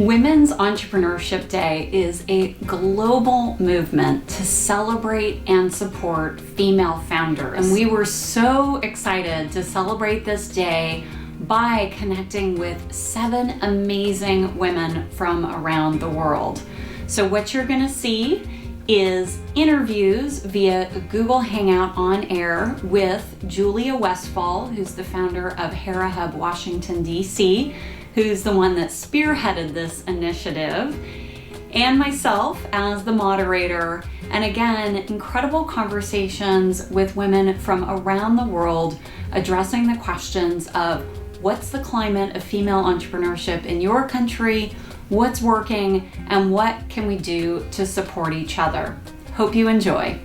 Women's Entrepreneurship Day is a global movement to celebrate and support female founders. And we were so excited to celebrate this day by connecting with 7 amazing women from around the world. So what you're going to see is interviews via Google Hangout on air with Julia Westfall, who's the founder of Hera Hub, Washington, D.C., who's the one that spearheaded this initiative, and myself as the moderator. And again, incredible conversations with women from around the world addressing the questions of what's the climate of female entrepreneurship in your country, what's working, and what can we do to support each other. Hope you enjoy.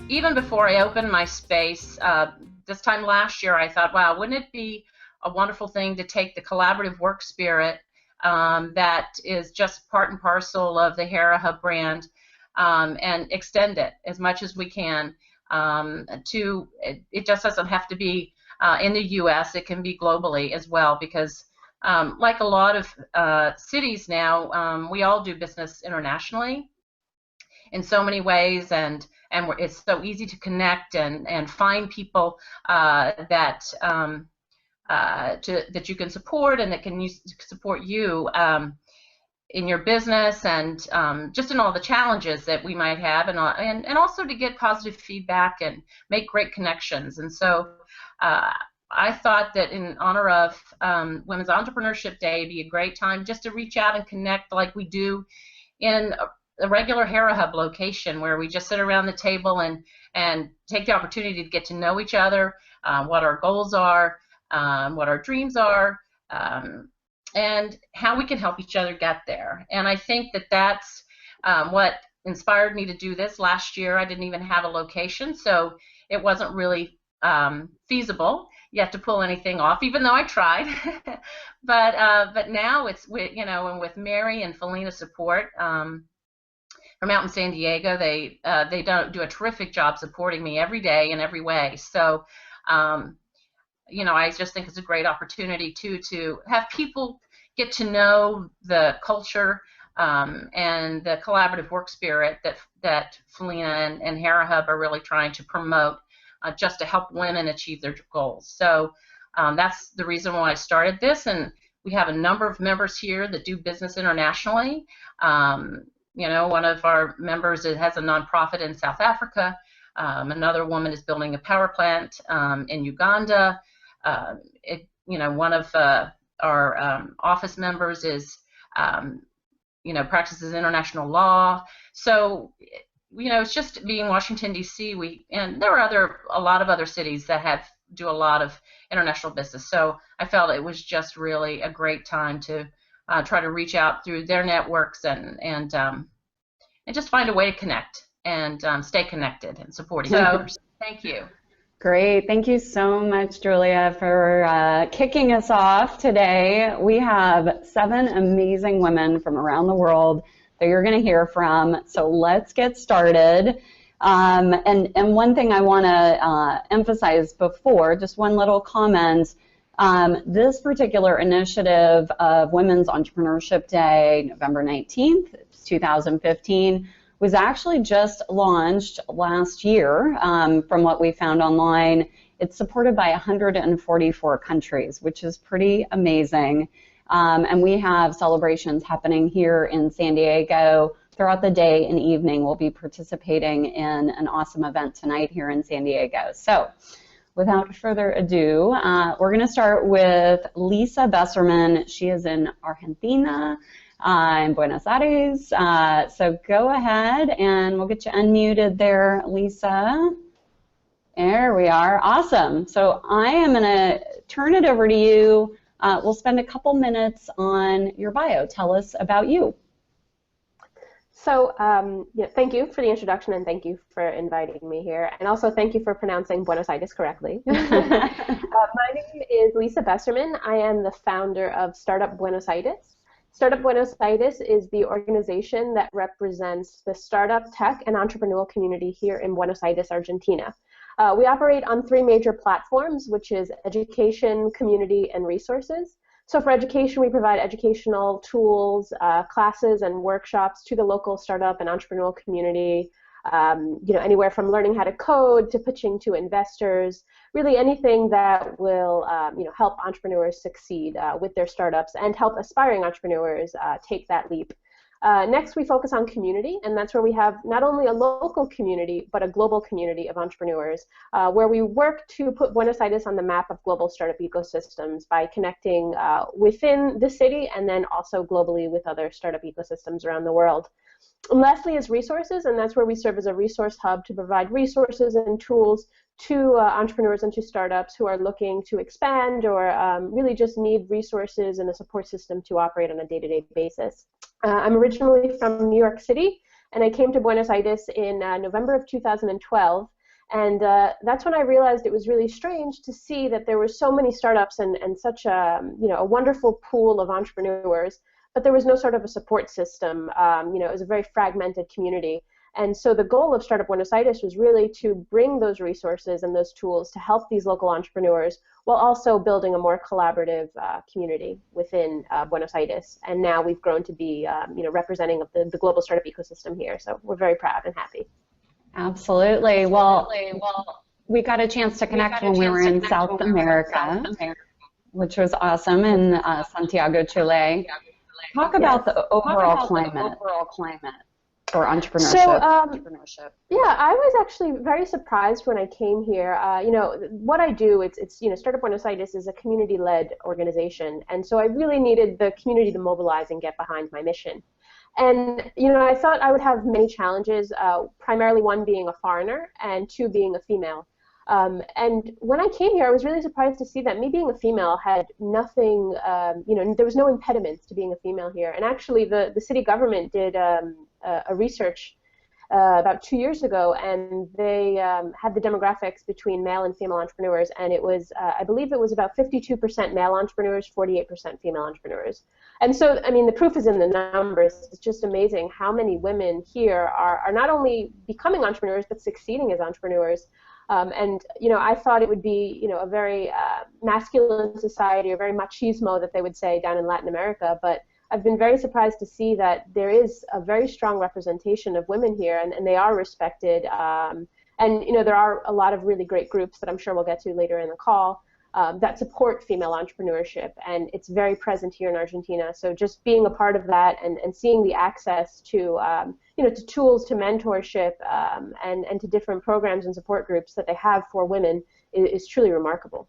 Even before I opened my space, this time last year, I thought, wow, wouldn't it be a wonderful thing to take the collaborative work spirit that is just part and parcel of the Hera Hub brand and extend it as much as we can to, it just doesn't have to be in the U.S., it can be globally as well, because like a lot of cities now, we all do business internationally in so many ways, and it's so easy to connect and find people that you can support and that can support you in your business and just in all the challenges that we might have, and also to get positive feedback and make great connections. And so I thought that in honor of Women's Entrepreneurship Day, it'd be a great time just to reach out and connect like we do in a regular Hera Hub location, where we just sit around the table and take the opportunity to get to know each other, what our goals are, what our dreams are, and how we can help each other get there. And I think that that's what inspired me to do this. Last year I didn't even have a location, so it wasn't really feasible yet to pull anything off, even though I tried. but now it's with, and with Mary and Felina's support from out in San Diego, they do a terrific job supporting me every day in every way. So I just think it's a great opportunity to have people get to know the culture and the collaborative work spirit that Felina and Hera Hub are really trying to promote, just to help women achieve their goals. So that's the reason why I started this, and we have a number of members here that do business internationally. One of our members has a nonprofit in South Africa. Another woman is building a power plant in Uganda. One of our office members is, practices international law. So, it's just being Washington, D.C., and there are a lot of other cities that do a lot of international business. So I felt it was just really a great time to try to reach out through their networks and just find a way to connect and stay connected and support each other. So, thank you. Great. Thank you so much, Julia, for kicking us off today. We have 7 amazing women from around the world that you're going to hear from. So let's get started. And one thing I want to emphasize before, just one little comment. This particular initiative of Women's Entrepreneurship Day, November 19th, 2015, was actually just launched last year. From what we found online, it's supported by 144 countries, which is pretty amazing. And we have celebrations happening here in San Diego throughout the day and evening. We'll be participating in an awesome event tonight here in San Diego. So without further ado, we're going to start with Lisa Besserman. She is in Argentina, in Buenos Aires. So go ahead and we'll get you unmuted there, Lisa. There we are. Awesome. So I am going to turn it over to you. We'll spend a couple minutes on your bio. Tell us about you. So thank you for the introduction, and thank you for inviting me here. And also thank you for pronouncing Buenos Aires correctly. My name is Lisa Besserman. I am the founder of Startup Buenos Aires. Startup Buenos Aires is the organization that represents the startup, tech, and entrepreneurial community here in Buenos Aires, Argentina. We operate on 3 major platforms, which is education, community, and resources. So for education, we provide educational tools, classes, and workshops to the local startup and entrepreneurial community, anywhere from learning how to code to pitching to investors, really anything that will help entrepreneurs succeed with their startups and help aspiring entrepreneurs take that leap. Next, we focus on community, and that's where we have not only a local community, but a global community of entrepreneurs, where we work to put Buenos Aires on the map of global startup ecosystems by connecting within the city and then also globally with other startup ecosystems around the world. And lastly is resources, and that's where we serve as a resource hub to provide resources and tools to entrepreneurs and to startups who are looking to expand or really just need resources and a support system to operate on a day-to-day basis. I'm originally from New York City, and I came to Buenos Aires in November of 2012. And that's when I realized it was really strange to see that there were so many startups and such a wonderful pool of entrepreneurs, but there was no sort of a support system. It was a very fragmented community. And so the goal of Startup Buenos Aires was really to bring those resources and those tools to help these local entrepreneurs while also building a more collaborative community within Buenos Aires. And now we've grown to be representing of the global startup ecosystem here. So we're very proud and happy. Absolutely. Well, we got a chance to connect when we were in South America, which was awesome, in Santiago, Chile. Talk about the overall climate for entrepreneurship. Yeah, I was actually very surprised when I came here. What I do, it's Startup Buenos Aires is a community-led organization, and so I really needed the community to mobilize and get behind my mission. And I thought I would have many challenges, primarily one being a foreigner and 2 being a female. And when I came here, I was really surprised to see that me being a female had nothing, there was no impediments to being a female here. And actually, the city government did a research about 2 years ago, and they had the demographics between male and female entrepreneurs, and it was, I believe it was about 52% male entrepreneurs, 48% female entrepreneurs. And so, I mean, the proof is in the numbers. It's just amazing how many women here are not only becoming entrepreneurs, but succeeding as entrepreneurs. I thought it would be, a very masculine society, or very machismo that they would say down in Latin America, but I've been very surprised to see that there is a very strong representation of women here, and they are respected. There are a lot of really great groups that I'm sure we'll get to later in the call that support female entrepreneurship, and it's very present here in Argentina. So just being a part of that and seeing the access to to tools, to mentorship, and to different programs and support groups that they have for women is truly remarkable.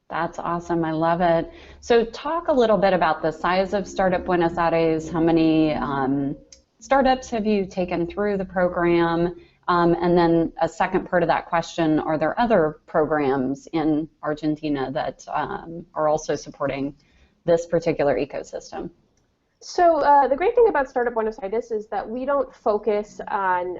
That's awesome. I love it. So talk a little bit about the size of Startup Buenos Aires. How many startups have you taken through the program? And then a second part of that question, are there other programs in Argentina that are also supporting this particular ecosystem? So the great thing about Startup Buenos Aires is that we don't focus on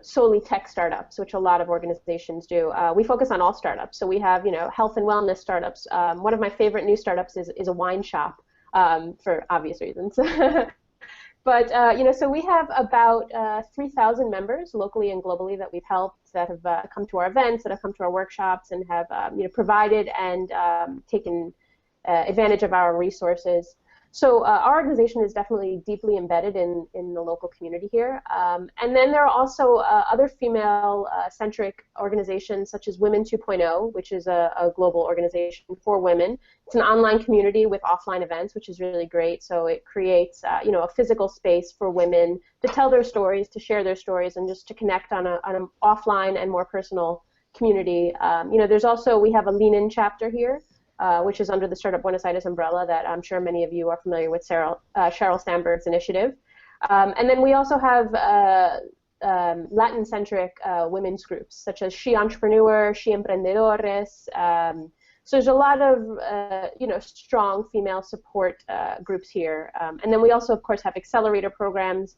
solely tech startups, which a lot of organizations do. We focus on all startups. So we have health and wellness startups. One of my favorite new startups is a wine shop, for obvious reasons. But so we have about 3,000 members locally and globally that we've helped, that have come to our events, that have come to our workshops, and have provided and taken advantage of our resources. So our organization is definitely deeply embedded in the local community here. And then there are also other female-centric organizations such as Women 2.0, which is a global organization for women. It's an online community with offline events, which is really great. So it creates a physical space for women to tell their stories, to share their stories, and just to connect on an offline and more personal community. There's also, we have a Lean In chapter here, which is under the Startup Buenos Aires umbrella that I'm sure many of you are familiar with, Sheryl Sandberg's initiative. And then we also have Latin-centric women's groups, such as She Entrepreneur, She Emprendedores. So there's a lot of strong female support groups here. And then we also, of course, have accelerator programs,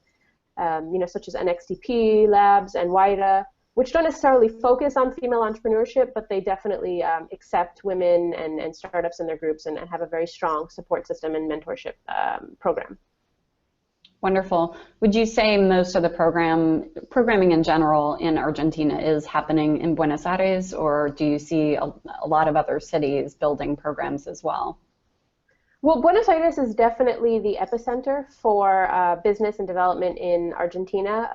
such as NXTP Labs and WIDA, which don't necessarily focus on female entrepreneurship, but they definitely accept women and startups in their groups and have a very strong support system and mentorship program. Wonderful. Would you say most of the programming in general in Argentina is happening in Buenos Aires, or do you see a lot of other cities building programs as well? Well, Buenos Aires is definitely the epicenter for business and development in Argentina.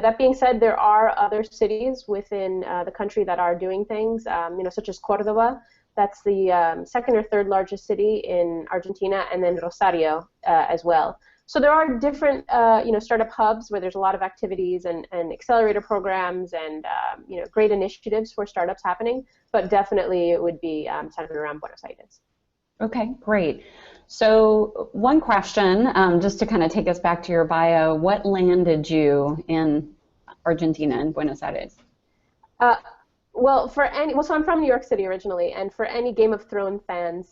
That being said, there are other cities within the country that are doing things, such as Córdoba. That's the second or third largest city in Argentina, and then Rosario as well. So there are different, startup hubs where there's a lot of activities and accelerator programs and, great initiatives for startups happening. But definitely it would be centered around Buenos Aires. Okay, great. So one question, just to kind of take us back to your bio, what landed you in Argentina, in Buenos Aires? So I'm from New York City originally, and for any Game of Thrones fans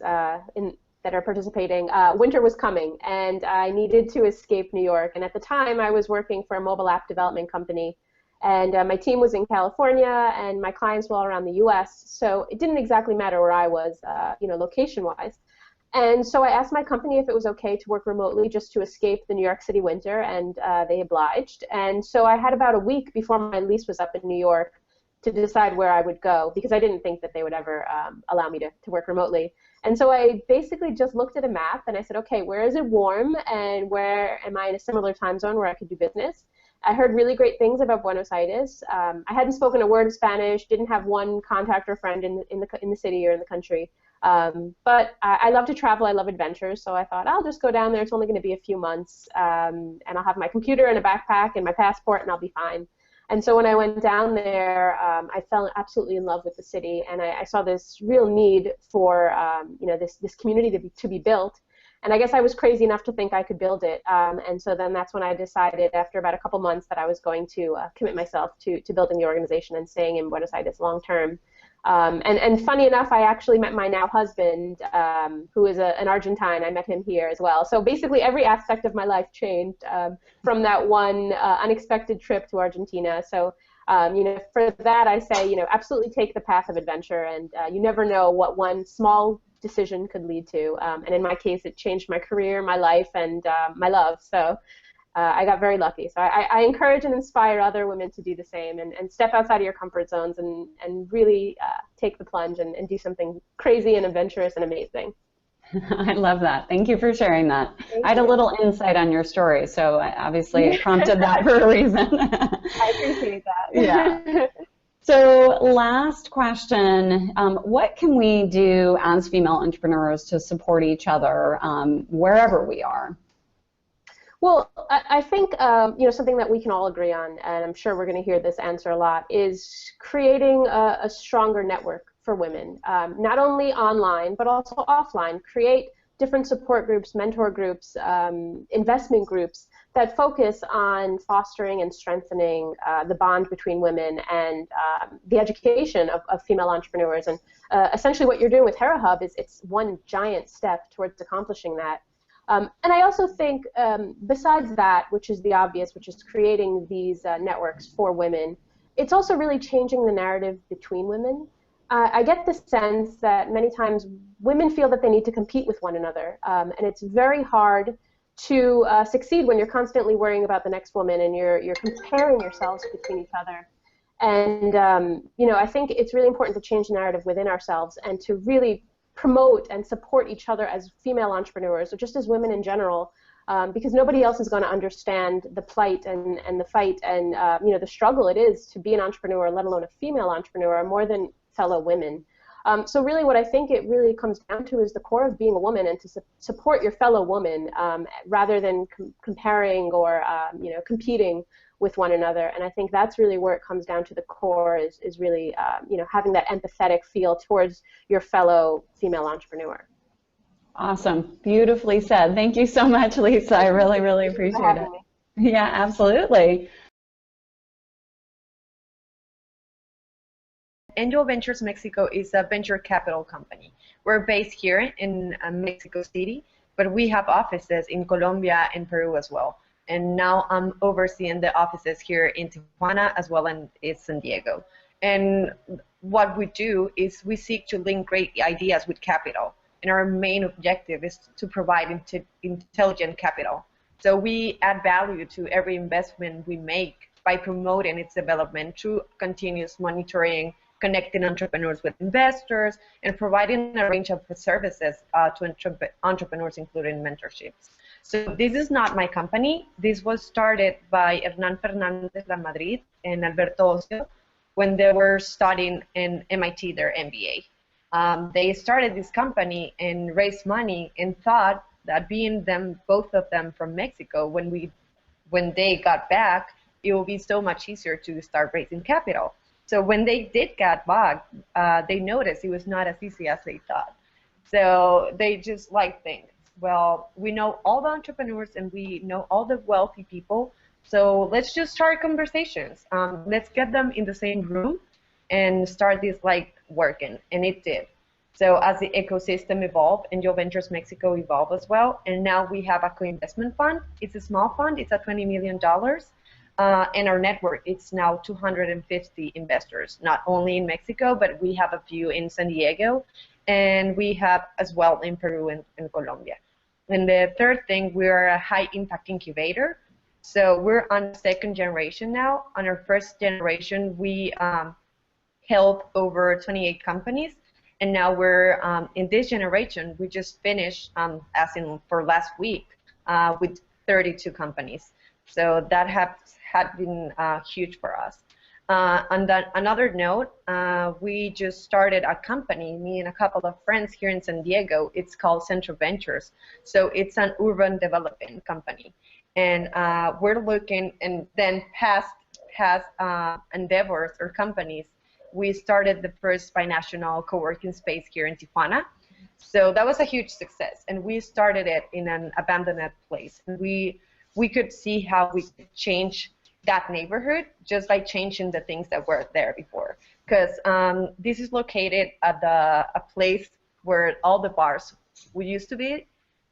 that are participating, winter was coming, and I needed to escape New York. And at the time, I was working for a mobile app development company, and my team was in California, and my clients were all around the U.S. So it didn't exactly matter where I was, location-wise. And so I asked my company if it was okay to work remotely just to escape the New York City winter, and they obliged. And so I had about a week before my lease was up in New York to decide where I would go, because I didn't think that they would ever allow me to work remotely. And so I basically just looked at a map and I said, okay, where is it warm and where am I in a similar time zone where I could do business? I heard really great things about Buenos Aires. I hadn't spoken a word of Spanish, didn't have one contact or friend in the city or in the country. But I love to travel, I love adventures, so I thought I'll just go down there. It's only going to be a few months, and I'll have my computer and a backpack and my passport and I'll be fine. And so when I went down there, I fell absolutely in love with the city, and I saw this real need for this community to be built. And I guess I was crazy enough to think I could build it. And so then that's when I decided, after about a couple months, that I was going to commit myself to building the organization and staying in Buenos Aires long term. And funny enough, I actually met my now husband, who is an Argentine. I met him here as well. So basically every aspect of my life changed from that one unexpected trip to Argentina. So for that I say, absolutely take the path of adventure, and you never know what one small decision could lead to. And in my case, it changed my career, my life, and my love. So I got very lucky. So I encourage and inspire other women to do the same and step outside of your comfort zones and really take the plunge and do something crazy and adventurous and amazing. I love that. Thank you for sharing that. I had a little insight on your story, so obviously it prompted that for a reason. I appreciate that. Yeah. So last question, what can we do as female entrepreneurs to support each other wherever we are? Well, I think something that we can all agree on, and I'm sure we're going to hear this answer a lot, is creating a stronger network for women, not only online but also offline. Create different support groups, mentor groups, investment groups that focus on fostering and strengthening the bond between women and the education of female entrepreneurs. And essentially what you're doing with Hera Hub is it's one giant step towards accomplishing that. And I also think besides that, which is the obvious, which is creating these networks for women, it's also really changing the narrative between women. I get the sense that many times women feel that they need to compete with one another, and it's very hard to succeed when you're constantly worrying about the next woman and you're comparing yourselves between each other. And I think it's really important to change the narrative within ourselves and to really promote and support each other as female entrepreneurs, or just as women in general, because nobody else is going to understand the plight and the fight and the struggle it is to be an entrepreneur, let alone a female entrepreneur, more than fellow women. So really what I think it really comes down to is the core of being a woman, and to support your fellow woman rather than comparing or competing with one another. And I think that's really where it comes down to the core, is really having that empathetic feel towards your fellow female entrepreneur. Awesome. Beautifully said. Thank you so much, Lisa. I really, really appreciate it. Yeah, absolutely. Angel Ventures Mexico is a venture capital company. We're based here in Mexico City, but we have offices in Colombia and Peru as well. And now I'm overseeing the offices here in Tijuana as well as in San Diego. And what we do is we seek to link great ideas with capital. And our main objective is to provide intelligent capital So we add value to every investment we make by promoting its development through continuous monitoring, connecting entrepreneurs with investors, and providing a range of services to entrepreneurs, including mentorships. So this is not my company. This was started by Hernan Fernandez La Madrid and Alberto Ocio when they were studying in MIT their MBA. They started this company and raised money and thought that being both of them from Mexico, when they got back, it will be so much easier to start raising capital. So when they did get back, they noticed it was not as easy as they thought. So they just think, well, we know all the entrepreneurs and we know all the wealthy people, so let's just start conversations. Let's get them in the same room and start this working, and it did. So as the ecosystem evolved and Yo Ventures Mexico evolved as well, and now we have a co-investment fund. It's a small fund. It's at $20 million. And our network, it's now 250 investors, not only in Mexico, but we have a few in San Diego, and we have as well in Peru and Colombia. And the third thing, we're a high-impact incubator. So we're on second generation now. On our first generation, we helped over 28 companies. And now we're in this generation, we just finished, as in for last week, with 32 companies. So that had been huge for us. On another note, we just started a company, me and a couple of friends here in San Diego. It's called Central Ventures. So it's an urban development company. And we're looking, and then past endeavors or companies, we started the first binational co-working space here in Tijuana. So that was a huge success. And we started it in an abandoned place. And we could see how we could change that neighborhood just by changing the things that were there before. Because this is located at a place where all the bars used to be.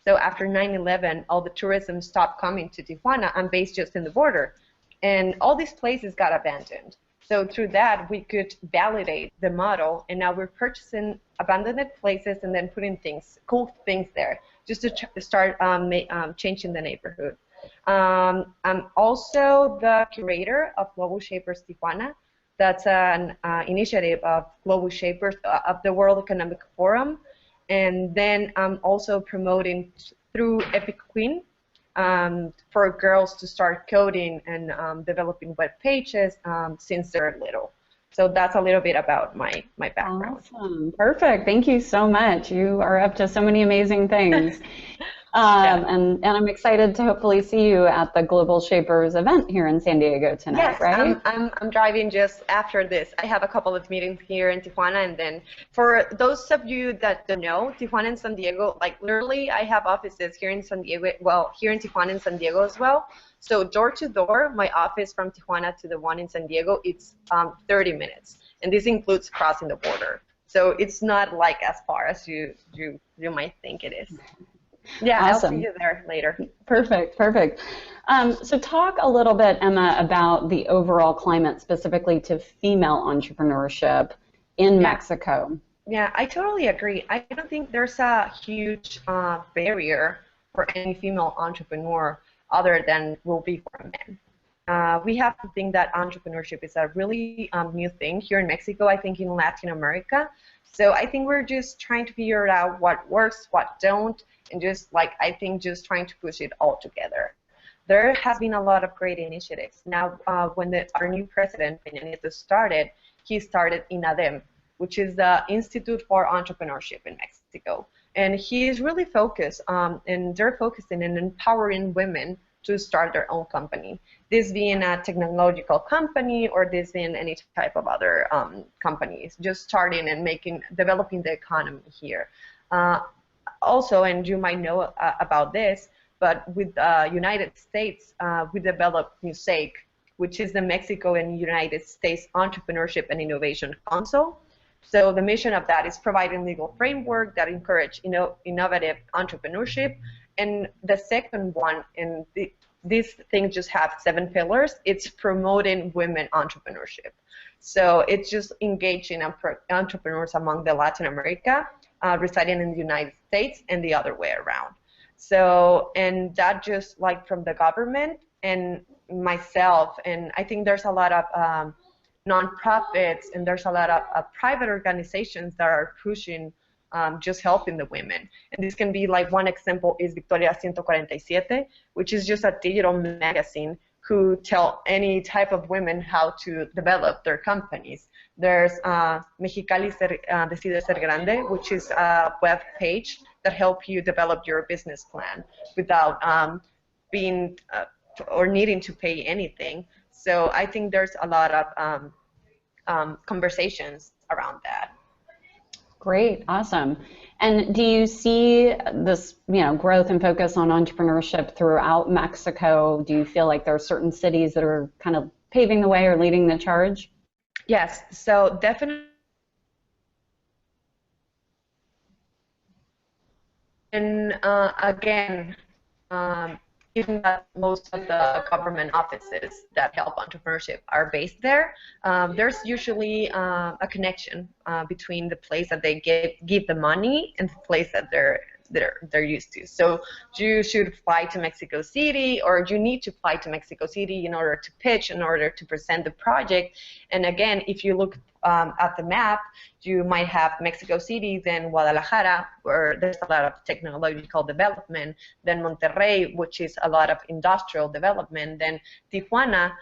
So after 9/11, all the tourism stopped coming to Tijuana and based just in the border. And all these places got abandoned. So through that, we could validate the model, and now we're purchasing abandoned places and then putting cool things there, just to start changing the neighborhood. I'm also the curator of Global Shapers Tijuana. That's an initiative of Global Shapers of the World Economic Forum. And then I'm also promoting through Epic Queen for girls to start coding and developing web pages since they're little. So that's a little bit about my background. Awesome. Perfect. Thank you so much. You are up to so many amazing things. And I'm excited to hopefully see you at the Global Shapers event here in San Diego tonight, yes, right? I'm driving just after this. I have a couple of meetings here in Tijuana, and then for those of you that don't know, Tijuana and San Diego, literally I have offices here in San Diego, well, here in Tijuana and San Diego as well. So door to door, my office from Tijuana to the one in San Diego, it's 30 minutes. And this includes crossing the border. So it's not as far as you might think it is. Yeah, awesome. I'll see you there later. Perfect. So talk a little bit, Emma, about the overall climate specifically to female entrepreneurship in Mexico. Yeah, I totally agree. I don't think there's a huge barrier for any female entrepreneur other than will be for men. We have to think that entrepreneurship is a really new thing here in Mexico, I think in Latin America. So I think we're just trying to figure out what works, what don't, and just I think just trying to push it all together. There has been a lot of great initiatives. Now, when our new president, Peña Nieto, started, he started INADEM, which is the Institute for Entrepreneurship in Mexico. And he is really focused and they're focusing on empowering women to start their own company. This being a technological company or this being any type of other companies, just starting and developing the economy here. Also, and you might know about this, but with United States, we developed MUSAIC, which is the Mexico and United States Entrepreneurship and Innovation Council. So the mission of that is providing legal framework that encourage innovative entrepreneurship. And the second one, and this thing just have 7 pillars, it's promoting women entrepreneurship. So it's just engaging entrepreneurs among the Latin America residing in the United States and the other way around. So, and that just like from the government and myself, and I think there's a lot of nonprofits and there's a lot of private organizations that are pushing just helping the women. And this can be like, one example is Victoria 147, which is just a digital magazine who tell any type of women how to develop their companies. There's Mexicali Decide Ser Grande, which is a web page that help you develop your business plan without being or needing to pay anything. So I think there's a lot of conversations around that. Great, awesome. And do you see this, growth and focus on entrepreneurship throughout Mexico? Do you feel like there are certain cities that are kind of paving the way or leading the charge? Yes, so definitely. And again, given that most of the government offices that help entrepreneurship are based there, there's usually a connection between the place that they give the money and the place that they're used to. So you should fly to Mexico City, or you need to fly to Mexico City in order to pitch, in order to present the project. And again, if you look at the map, you might have Mexico City, then Guadalajara, where there's a lot of technological development, then Monterrey, which is a lot of industrial development, then Tijuana,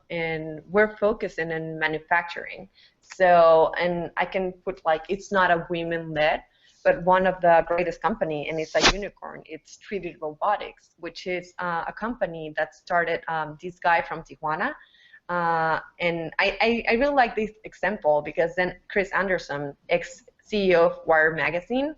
and we're focusing on manufacturing. So, and I can put like, it's not a women-led, but one of the greatest company, and it's a unicorn, it's 3D Robotics, which is a company that started this guy from Tijuana. And I really like this example because then Chris Anderson, ex-CEO of Wired Magazine,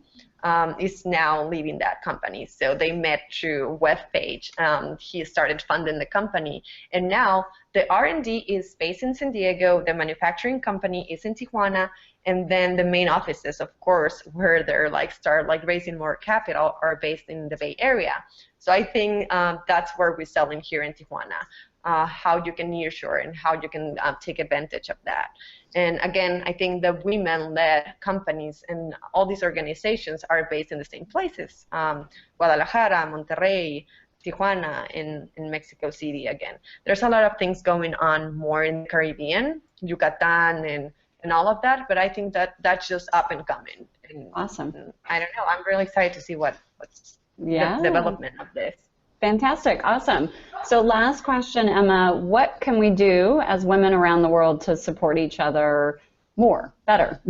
is now leading that company. So they met through web page. He started funding the company, and now the R&D is based in San Diego. The manufacturing company is in Tijuana, and then the main offices, of course, where they're start raising more capital, are based in the Bay Area. So I think that's where we're selling here in Tijuana. How you can nearshore and how you can take advantage of that. And again, I think the women-led companies and all these organizations are based in the same places: Guadalajara, Monterrey, Tijuana, in Mexico City. Again, there's a lot of things going on more in the Caribbean, Yucatan, and all of that. But I think that that's just up and coming. And, awesome. I don't know. I'm really excited to see what's the development of this. Fantastic, awesome. So last question, Emma, what can we do as women around the world to support each other more, better?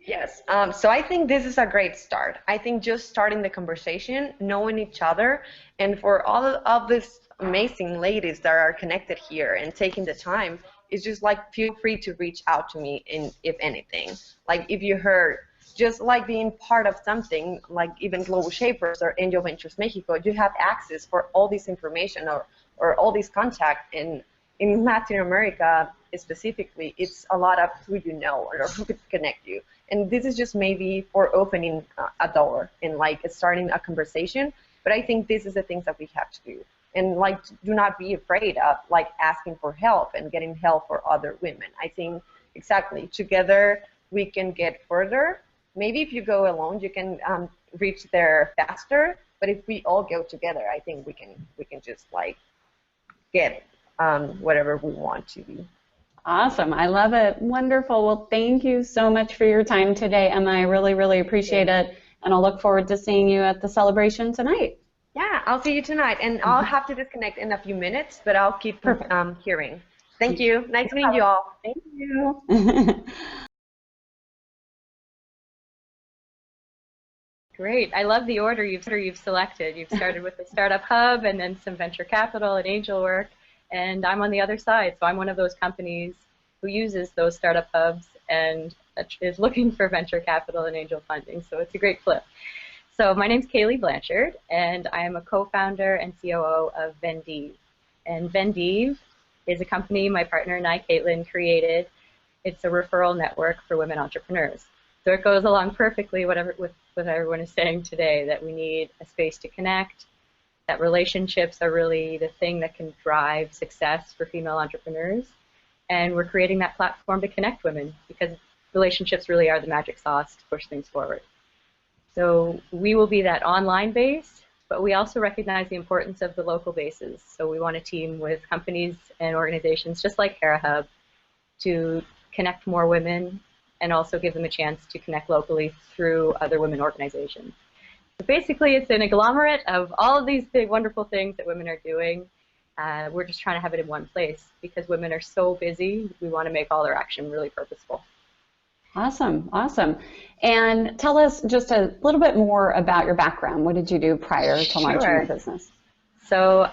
Yes, so I think this is a great start. I think just starting the conversation, knowing each other, and for all of these amazing ladies that are connected here and taking the time, it's just feel free to reach out to me if anything. If you heard, just being part of something, even Global Shapers or Angel Ventures Mexico, you have access for all this information or all this contact. And in Latin America specifically, it's a lot of who you know or who could connect you. And this is just maybe for opening a door and starting a conversation. But I think this is the things that we have to do. And do not be afraid of asking for help and getting help for other women. I think exactly together we can get further. Maybe if you go alone, you can reach there faster. But if we all go together, I think we can just get whatever we want to be. Awesome, I love it. Wonderful. Well, thank you so much for your time today, Emma. I really, really appreciate it, and I'll look forward to seeing you at the celebration tonight. Yeah, I'll see you tonight, and I'll have to disconnect in a few minutes, but I'll keep hearing. Thank you. Nice meeting you all. Thank you. Great. I love the order you've selected. You've started with the Startup Hub and then some venture capital and angel work, and I'm on the other side. So I'm one of those companies who uses those startup hubs and is looking for venture capital and angel funding. So it's a great flip. So my name's Kaylee Blanchard, and I am a co-founder and COO of Vendive. And Vendive is a company my partner and I, Caitlin, created. It's a referral network for women entrepreneurs. So it goes along perfectly with what everyone is saying today, that we need a space to connect, that relationships are really the thing that can drive success for female entrepreneurs. And we're creating that platform to connect women because relationships really are the magic sauce to push things forward. So we will be that online base, but we also recognize the importance of the local bases. So we want to team with companies and organizations just like Hera Hub to connect more women and also give them a chance to connect locally through other women organizations. So basically, it's an agglomerate of all of these big, wonderful things that women are doing. We're just trying to have it in one place because women are so busy. We want to make all their action really purposeful. Awesome, awesome. And tell us just a little bit more about your background. What did you do prior to launching your business? So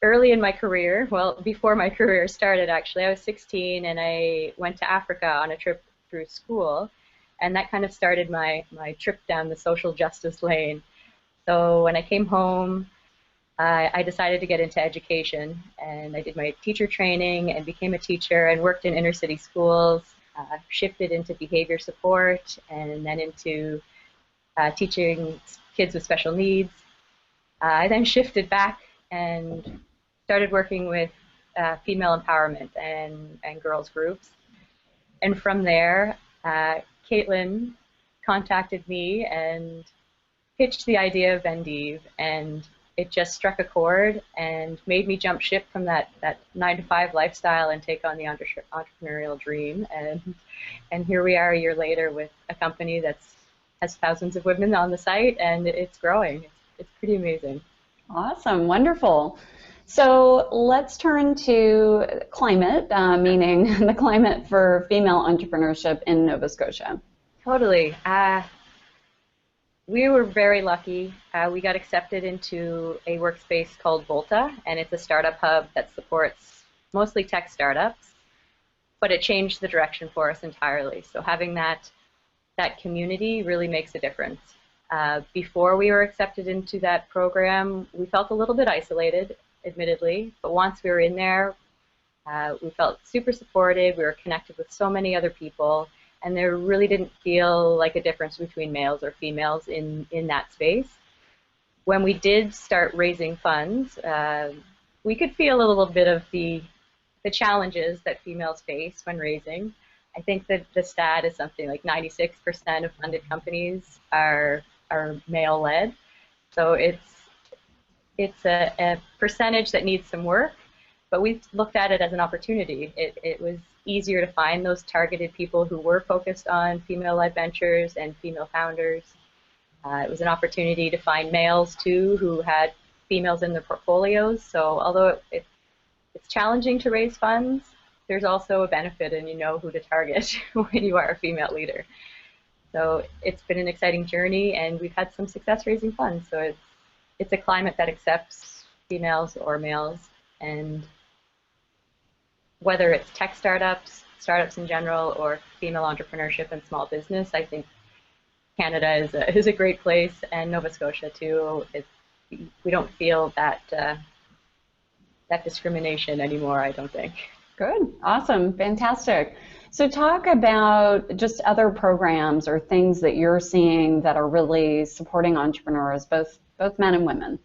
early in my career, well, before my career started actually, I was 16 and I went to Africa on a trip through school. And that kind of started my trip down the social justice lane. So when I came home, I decided to get into education, and I did my teacher training and became a teacher and worked in inner city schools, shifted into behavior support and then into teaching kids with special needs. I then shifted back and started working with female empowerment and girls groups. And from there, Caitlin contacted me and pitched the idea of Wendy, and it just struck a chord and made me jump ship from that 9-to-5 lifestyle and take on the entrepreneurial dream. And here we are a year later with a company that has thousands of women on the site, and it's growing. It's pretty amazing. Awesome, wonderful. So let's turn to climate, meaning the climate for female entrepreneurship in Nova Scotia. Totally. We were very lucky. We got accepted into a workspace called Volta, and it's a startup hub that supports mostly tech startups, but it changed the direction for us entirely. So having that community really makes a difference. Before we were accepted into that program, we felt a little bit isolated, admittedly, but once we were in there, we felt super supported. We were connected with so many other people, and there really didn't feel like a difference between males or females in that space. When we did start raising funds, we could feel a little bit of the challenges that females face when raising. I think that the stat is something like 96% of funded companies are male-led. So it's a percentage that needs some work, but we looked at it as an opportunity. It was easier to find those targeted people who were focused on female-led ventures and female founders. It was an opportunity to find males too who had females in their portfolios. So although it's challenging to raise funds, there's also a benefit, and you know who to target when you are a female leader. So it's been an exciting journey, and we've had some success raising funds. So it's a climate that accepts females or males, and whether it's tech startups in general, or female entrepreneurship and small business, I think Canada is a great place, and Nova Scotia too. We don't feel that discrimination anymore, I don't think. Good, awesome, fantastic. So talk about just other programs or things that you're seeing that are really supporting entrepreneurs, both men and women.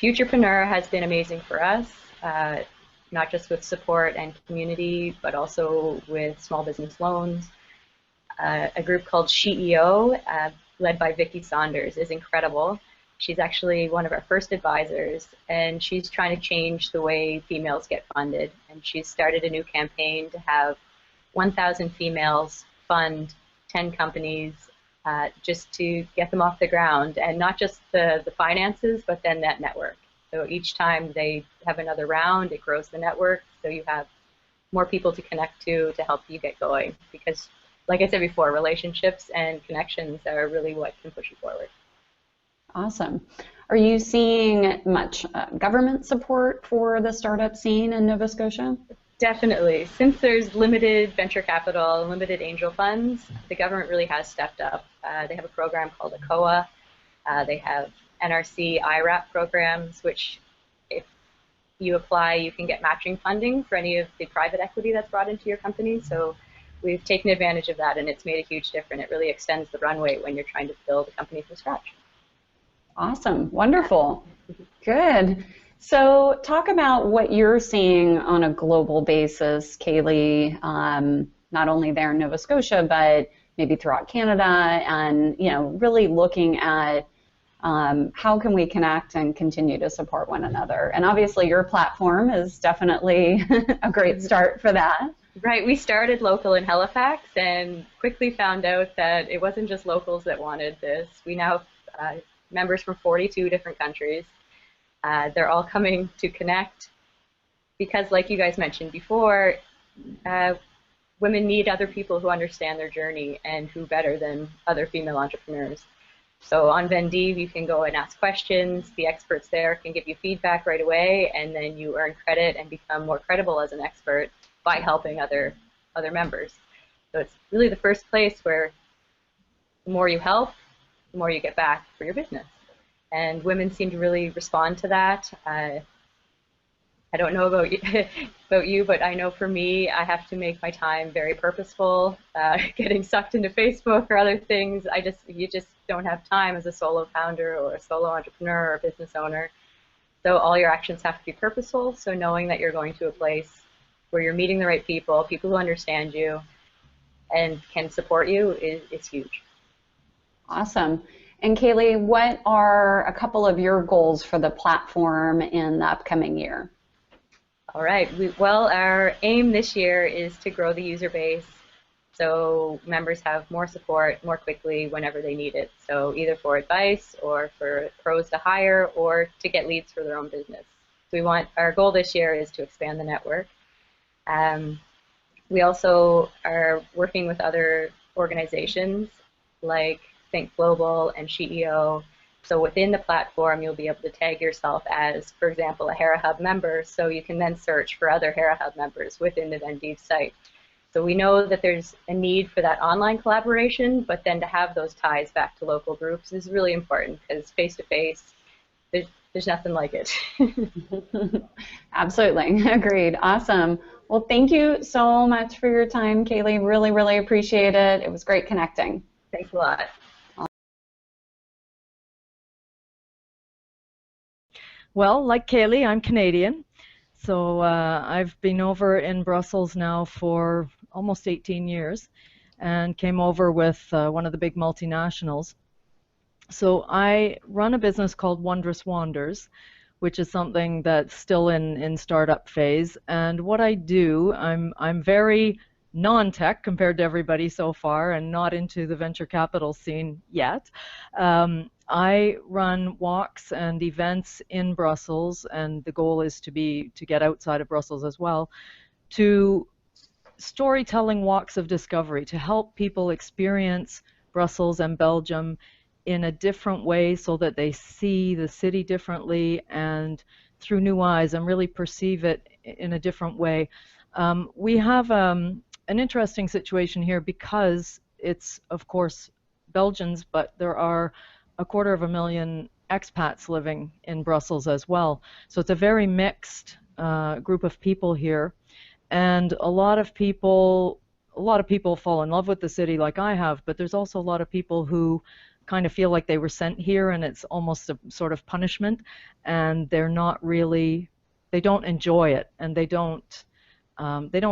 Futurepreneur has been amazing for us, not just with support and community, but also with small business loans. A group called SheEO, led by Vicki Saunders, is incredible. She's actually one of our first advisors, and she's trying to change the way females get funded. And she's started a new campaign to have 1,000 females fund 10 companies just to get them off the ground, and not just the finances, but then that network. So each time they have another round, it grows the network, so you have more people to connect to help you get going. Because, like I said before, relationships and connections are really what can push you forward. Awesome. Are you seeing much government support for the startup scene in Nova Scotia? Definitely. Since there's limited venture capital, limited angel funds, the government really has stepped up. They have a program called ACOA. They have NRC IRAP programs, which if you apply, you can get matching funding for any of the private equity that's brought into your company. So we've taken advantage of that, and it's made a huge difference. It really extends the runway when you're trying to build a company from scratch. Awesome. Wonderful. Good. So talk about what you're seeing on a global basis, Kaylee, not only there in Nova Scotia, but maybe throughout Canada, and really looking at how can we connect and continue to support one another. And obviously your platform is definitely a great start for that. Right, we started local in Halifax and quickly found out that it wasn't just locals that wanted this. We now have members from 42 different countries. They're all coming to connect because, like you guys mentioned before, women need other people who understand their journey, and who better than other female entrepreneurs. So on Vendiv, you can go and ask questions. The experts there can give you feedback right away, and then you earn credit and become more credible as an expert by helping other members. So it's really the first place where the more you help, the more you get back for your business. And women seem to really respond to that. I don't know about you, but I know for me, I have to make my time very purposeful. Getting sucked into Facebook or other things, you just don't have time as a solo founder or a solo entrepreneur or business owner. So all your actions have to be purposeful. So knowing that you're going to a place where you're meeting the right people who understand you and can support you is huge. Awesome. And Kaylee, what are a couple of your goals for the platform in the upcoming year? All right. Well, our aim this year is to grow the user base so members have more support more quickly whenever they need it. So either for advice or for pros to hire or to get leads for their own business. Our goal this year is to expand the network. We also are working with other organizations like Think Global and SheEO. So within the platform, you'll be able to tag yourself as, for example, a Hera Hub member, so you can then search for other Hera Hub members within the Vendiv site. So we know that there's a need for that online collaboration, but then to have those ties back to local groups is really important, because face-to-face, there's nothing like it. Absolutely. Agreed. Awesome. Well, thank you so much for your time, Kaylee. Really, really appreciate it. It was great connecting. Thanks a lot. Well, like Kaylee, I'm Canadian. So I've been over in Brussels now for almost 18 years and came over with one of the big multinationals. So I run a business called Wondrous Wanders, which is something that's still in startup phase. And what I do, I'm very non-tech compared to everybody so far, and not into the venture capital scene yet. I run walks and events in Brussels, and the goal is to get outside of Brussels as well, to storytelling walks of discovery, to help people experience Brussels and Belgium in a different way so that they see the city differently and through new eyes and really perceive it in a different way. We have an interesting situation here because it's, of course, Belgians, but there are 250,000 expats living in Brussels as well. So it's a very mixed group of people here, and a lot of people fall in love with the city like I have, but there's also a lot of people who kind of feel like they were sent here and it's almost a sort of punishment, and they don't enjoy it, and they don't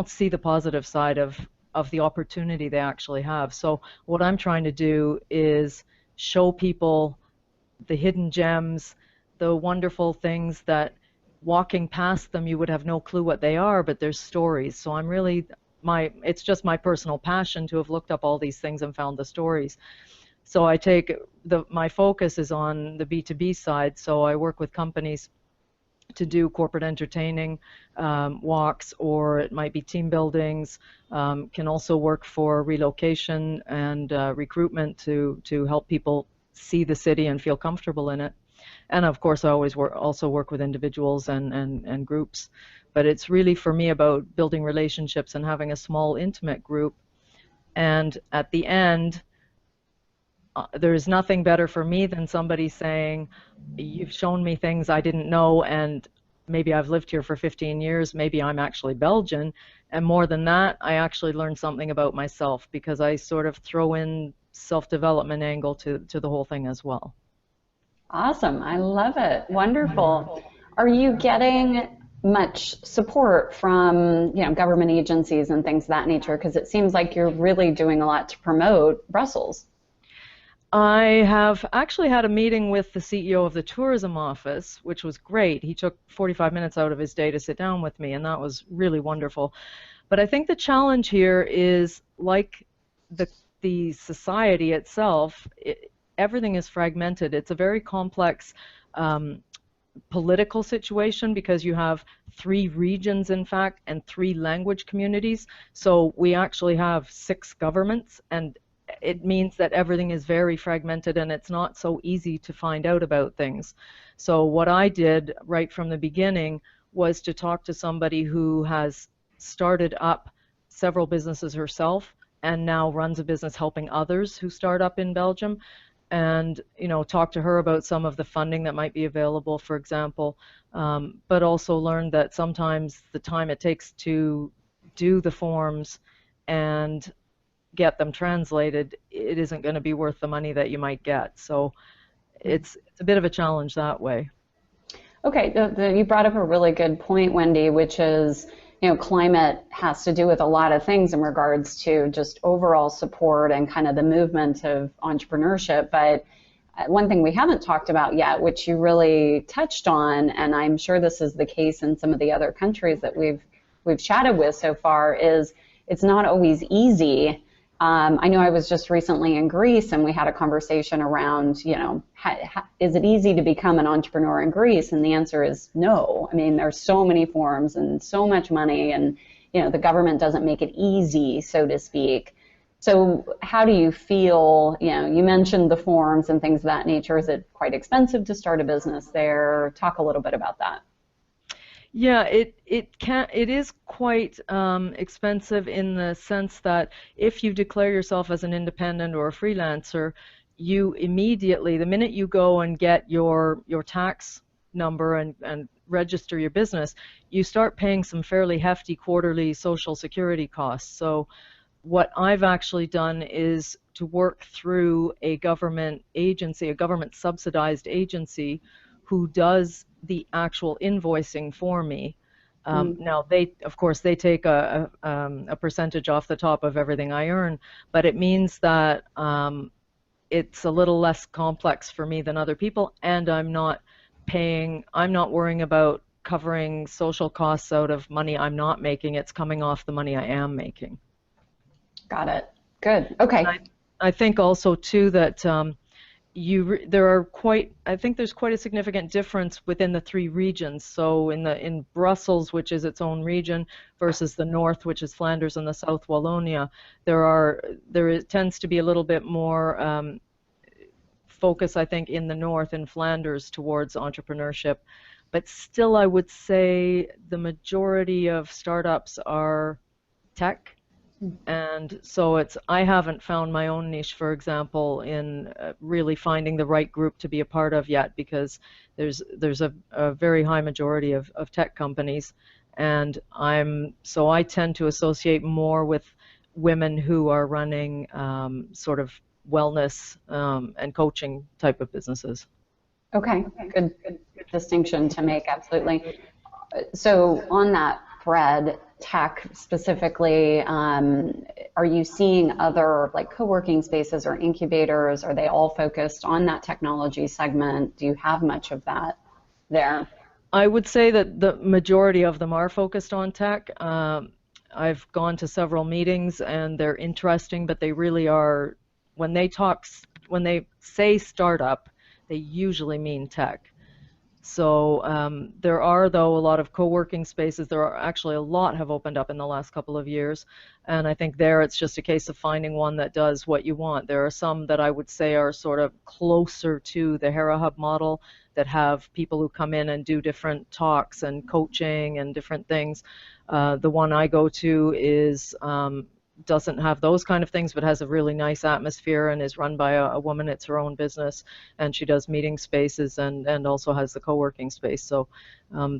see the positive side of the opportunity they actually have. So what I'm trying to do is show people the hidden gems, the wonderful things that walking past them you would have no clue what they are, but there's stories. So I'm really, it's just my personal passion to have looked up all these things and found the stories. So I take my focus is on the B2B side, so I work with companies to do corporate entertaining walks, or it might be team buildings, can also work for relocation and recruitment to help people see the city and feel comfortable in it. And of course I always also work with individuals and groups, but it's really for me about building relationships and having a small intimate group. And at the end, there's nothing better for me than somebody saying, you've shown me things I didn't know, and maybe I've lived here for 15 years, maybe I'm actually Belgian, and more than that, I actually learned something about myself, because I sort of throw in self-development angle to the whole thing as well. Awesome. I love it. Wonderful. Are you getting much support from, government agencies and things of that nature? Because it seems like you're really doing a lot to promote Brussels. I have actually had a meeting with the CEO of the tourism office, which was great. He took 45 minutes out of his day to sit down with me, and that was really wonderful. But I think the challenge here is, like the society itself, everything is fragmented. It's a very complex political situation because you have 3 regions, in fact, and 3 language communities. So we actually have 6 governments, and it means that everything is very fragmented and it's not so easy to find out about things. So what I did right from the beginning was to talk to somebody who has started up several businesses herself and now runs a business helping others who start up in Belgium, and talk to her about some of the funding that might be available, for example, but also learned that sometimes the time it takes to do the forms and get them translated, it isn't going to be worth the money that you might get. So it's a bit of a challenge that way. Okay, you brought up a really good point, Wendy, which is, climate has to do with a lot of things in regards to just overall support and kind of the movement of entrepreneurship. But one thing we haven't talked about yet, which you really touched on, and I'm sure this is the case in some of the other countries that we've chatted with so far, is it's not always easy. I know I was just recently in Greece and we had a conversation around, is it easy to become an entrepreneur in Greece? And the answer is no. I mean, there's so many forms and so much money, and, the government doesn't make it easy, so to speak. So how do you feel, you mentioned the forms and things of that nature. Is it quite expensive to start a business there? Talk a little bit about that. Yeah, it is quite expensive in the sense that if you declare yourself as an independent or a freelancer, you immediately, the minute you go and get your tax number and register your business, you start paying some fairly hefty quarterly Social Security costs. So what I've actually done is to work through a government agency, a government subsidized agency, who does the actual invoicing for me. Now, of course, they take a percentage off the top of everything I earn, but it means that it's a little less complex for me than other people, and I'm not worrying about covering social costs out of money I'm not making. It's coming off the money I am making. Got it. Good. Okay. I think also too that I think there's quite a significant difference within the 3 regions. So in Brussels, which is its own region, versus the north, which is Flanders, and the south, Wallonia, there tends to be a little bit more focus, I think, in the north, in Flanders, towards entrepreneurship. But still, I would say the majority of startups are tech. And so I haven't found my own niche, for example, in really finding the right group to be a part of yet, because there's a very high majority of tech companies, and I tend to associate more with women who are running sort of wellness and coaching type of businesses. Okay, good distinction to make, absolutely. So on that thread, tech specifically, are you seeing other like co-working spaces or incubators? Are they all focused on that technology segment? Do you have much of that there? I would say that the majority of them are focused on tech. I've gone to several meetings and they're interesting, but they really are, when they say startup, they usually mean tech. So there are, though, a lot of co-working spaces. There are actually a lot have opened up in the last couple of years, and I think there it's just a case of finding one that does what you want. There are some that I would say are sort of closer to the Hera Hub model, that have people who come in and do different talks and coaching and different things. The one I go to is doesn't have those kind of things, but has a really nice atmosphere and is run by a woman. It's her own business, and she does meeting spaces and also has the co-working space. So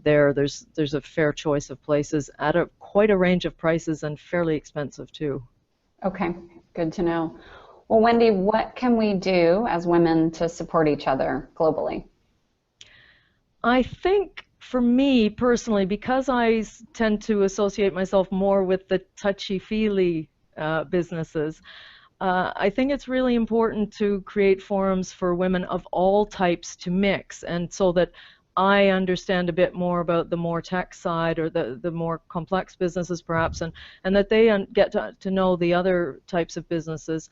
there's a fair choice of places at quite a range of prices, and fairly expensive too. Okay, good to know. Well, Wendy, what can we do as women to support each other globally? I think for me personally, because I tend to associate myself more with the touchy-feely businesses, I think it's really important to create forums for women of all types to mix, and so that I understand a bit more about the more tech side or the more complex businesses perhaps, and that they get to know the other types of businesses.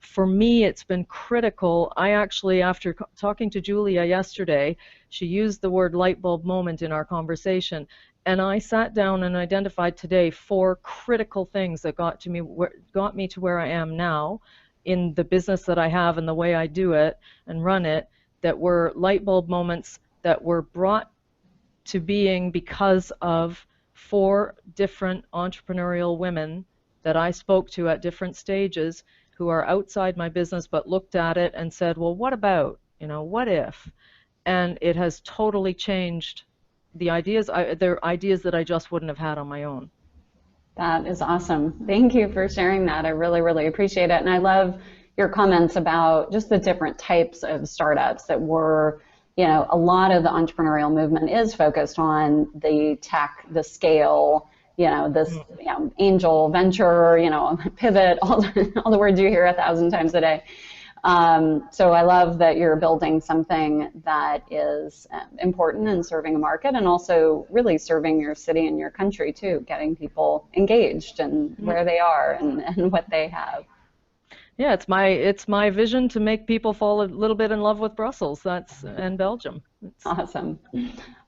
For me, it's been critical. I actually, after talking to Julia yesterday, she used the word light bulb moment in our conversation, and I sat down and identified today 4 critical things that got me to where I am now in the business that I have and the way I do it and run it, that were light bulb moments that were brought to being because of 4 different entrepreneurial women that I spoke to at different stages who are outside my business but looked at it and said, well, what about, what if? And it has totally changed the ideas. They're ideas that I just wouldn't have had on my own. That is awesome. Thank you for sharing that. I really, really appreciate it. And I love your comments about just the different types of startups that were, a lot of the entrepreneurial movement is focused on the tech, the scale, this angel venture, pivot, all the words you hear 1,000 times a day. So I love that you're building something that is important in serving a market and also really serving your city and your country too, getting people engaged in where they are and what they have. Yeah, it's my vision to make people fall a little bit in love with Brussels. And Belgium. Awesome.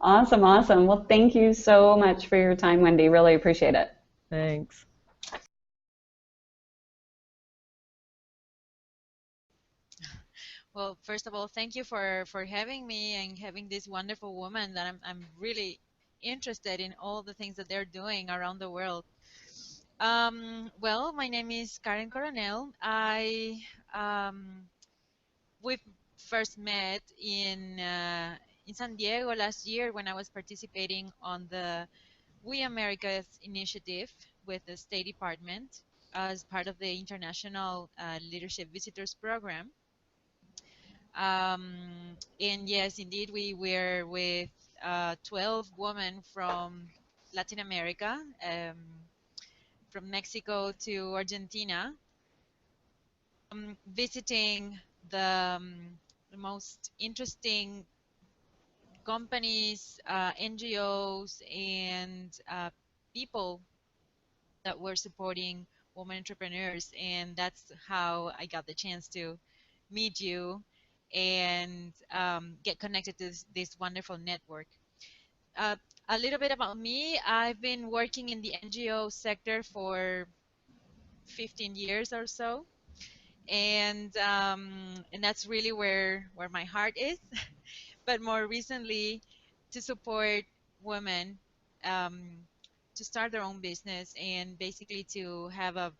Awesome. Well, thank you so much for your time, Wendy. Really appreciate it. Thanks. Well, first of all, thank you for having me and having this wonderful woman that I'm really interested in all the things that they're doing around the world. Well, my name is Karen Coronel. We first met in San Diego last year when I was participating on the We Americas initiative with the State Department as part of the International Leadership Visitors Program. And yes, indeed, we were with 12 women from Latin America, from Mexico to Argentina, visiting the most interesting companies, NGOs, and people that were supporting women entrepreneurs. And that's how I got the chance to meet you and get connected to this wonderful network. A little bit about me. I've been working in the NGO sector for 15 years or so, and that's really where my heart is. But more recently, to support women um, to start their own business and basically to have a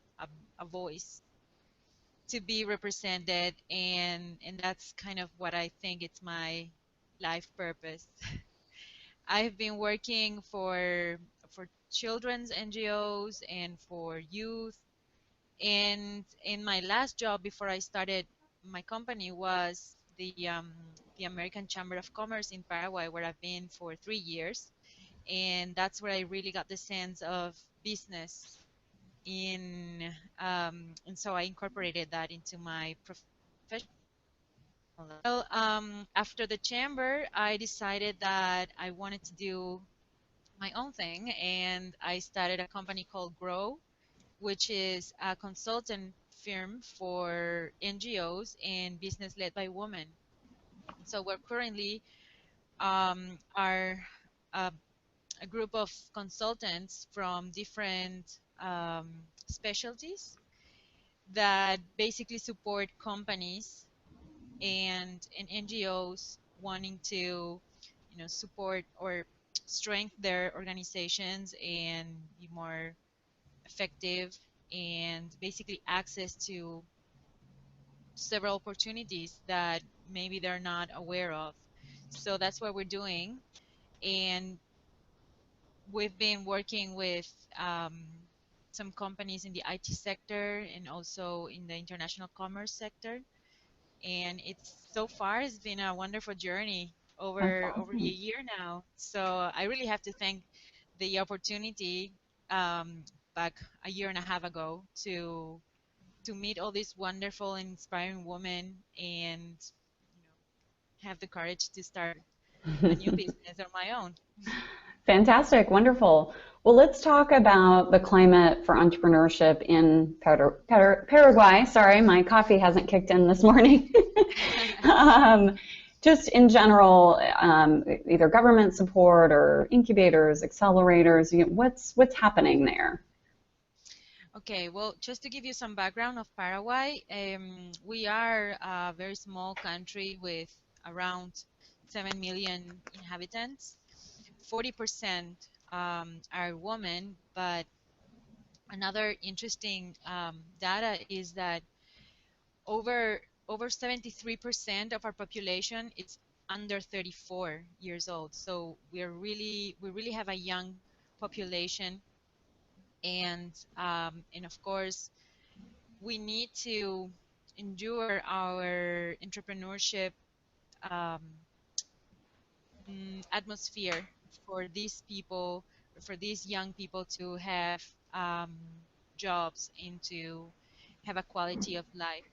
voice, to be represented, and that's kind of what I think it's my life purpose. I've been working for children's NGOs and for youth, and in my last job before I started my company was the American Chamber of Commerce in Paraguay, where I've been for 3 years, and that's where I really got the sense of business in and so I incorporated that into my professional life. Well, after the chamber, I decided that I wanted to do my own thing, and I started a company called Grow, which is a consultant firm for NGOs and business led by women. So we're currently are a group of consultants from different specialties that basically support companies and NGOs wanting to, support or strengthen their organizations and be more effective and basically access to several opportunities that maybe they're not aware of. So that's what we're doing, and we've been working with some companies in the IT sector and also in the international commerce sector, and it's so far it's been a wonderful journey. over a year now. So I really have to thank the opportunity back a year and a half ago to meet all these wonderful and inspiring women and have the courage to start a new business on my own. Fantastic, wonderful. Well, let's talk about the climate for entrepreneurship in Paraguay. Sorry, my coffee hasn't kicked in this morning. Just in general, either government support or incubators, accelerators, what's happening there? Okay, well, just to give you some background of Paraguay, we are a very small country with around 7 million inhabitants. 40% are women, but another interesting data is that over 73% of our population is under 34 years old. So we really have a young population, and of course we need to endure our entrepreneurship um, atmosphere for these people, for these young people to have um, jobs and to have a quality of life.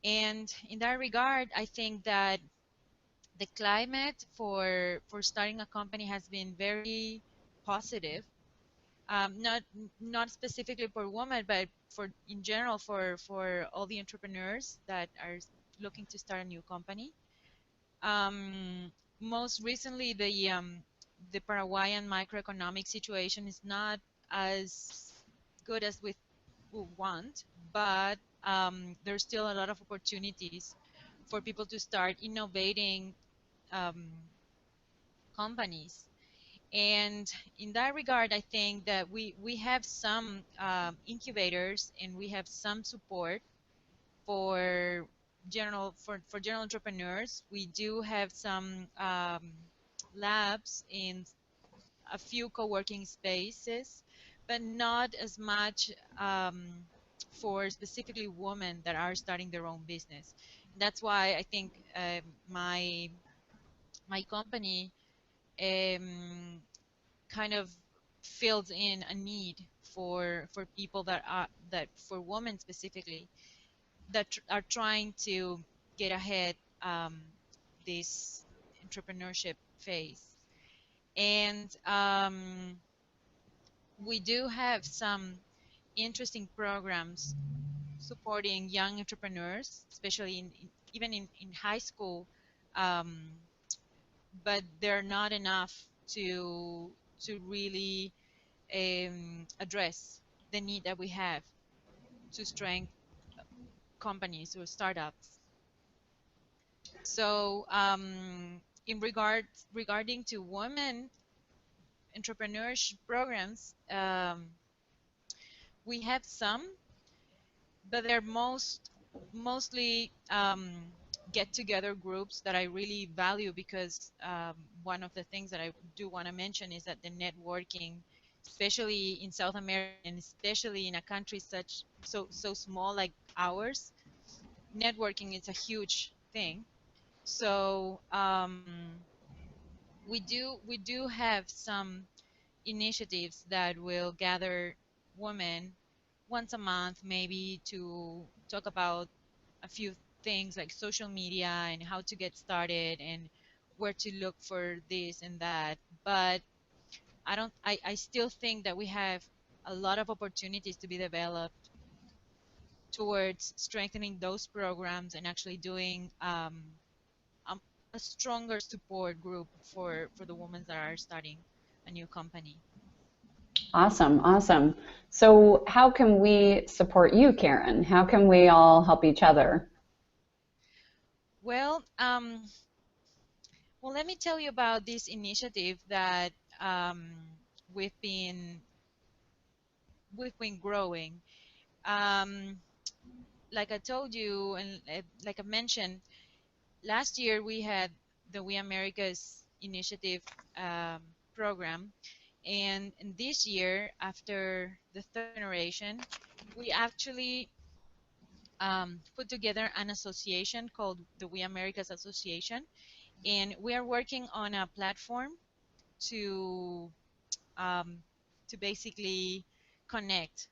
And in that regard, I think that the climate for starting a company has been very positive. Not specifically for women, but for in general for all the entrepreneurs that are looking to start a new company. Most recently, the Paraguayan microeconomic situation is not as good as we would want, but there's still a lot of opportunities for people to start innovating um, companies. And in that regard, I think that we have some incubators and we have some support for general entrepreneurs. We do have some labs in a few co-working spaces, but not as much for specifically women that are starting their own business. That's why I think my company um, kind of fills in a need for people that for women specifically that are trying to get ahead this entrepreneurship phase. And we do have some interesting programs supporting young entrepreneurs, especially even in high school, um, but they're not enough to really address the need that we have to strengthen companies or startups. So in regarding to women entrepreneurship programs, we have some, but they're mostly get-together groups that I really value because one of the things that I do want to mention is that the networking, especially in South America and especially in a country so small like ours, networking is a huge thing. So we do have some initiatives that will gather women once a month, maybe to talk about a few things like social media and how to get started and where to look for this and that. But I still think that we have a lot of opportunities to be developed towards strengthening those programs and actually doing um, a stronger support group for the women that are starting a new company. Awesome, awesome. So how can we support you, Karen? How can we all help each other? Well, let me tell you about this initiative that um, we've been we've been growing. Um, like I told you, and like I mentioned, last year we had the We Americas initiative program, and this year, after the third generation, we actually put together an association called the We Americas Association, And we are working on a platform to um, basically connect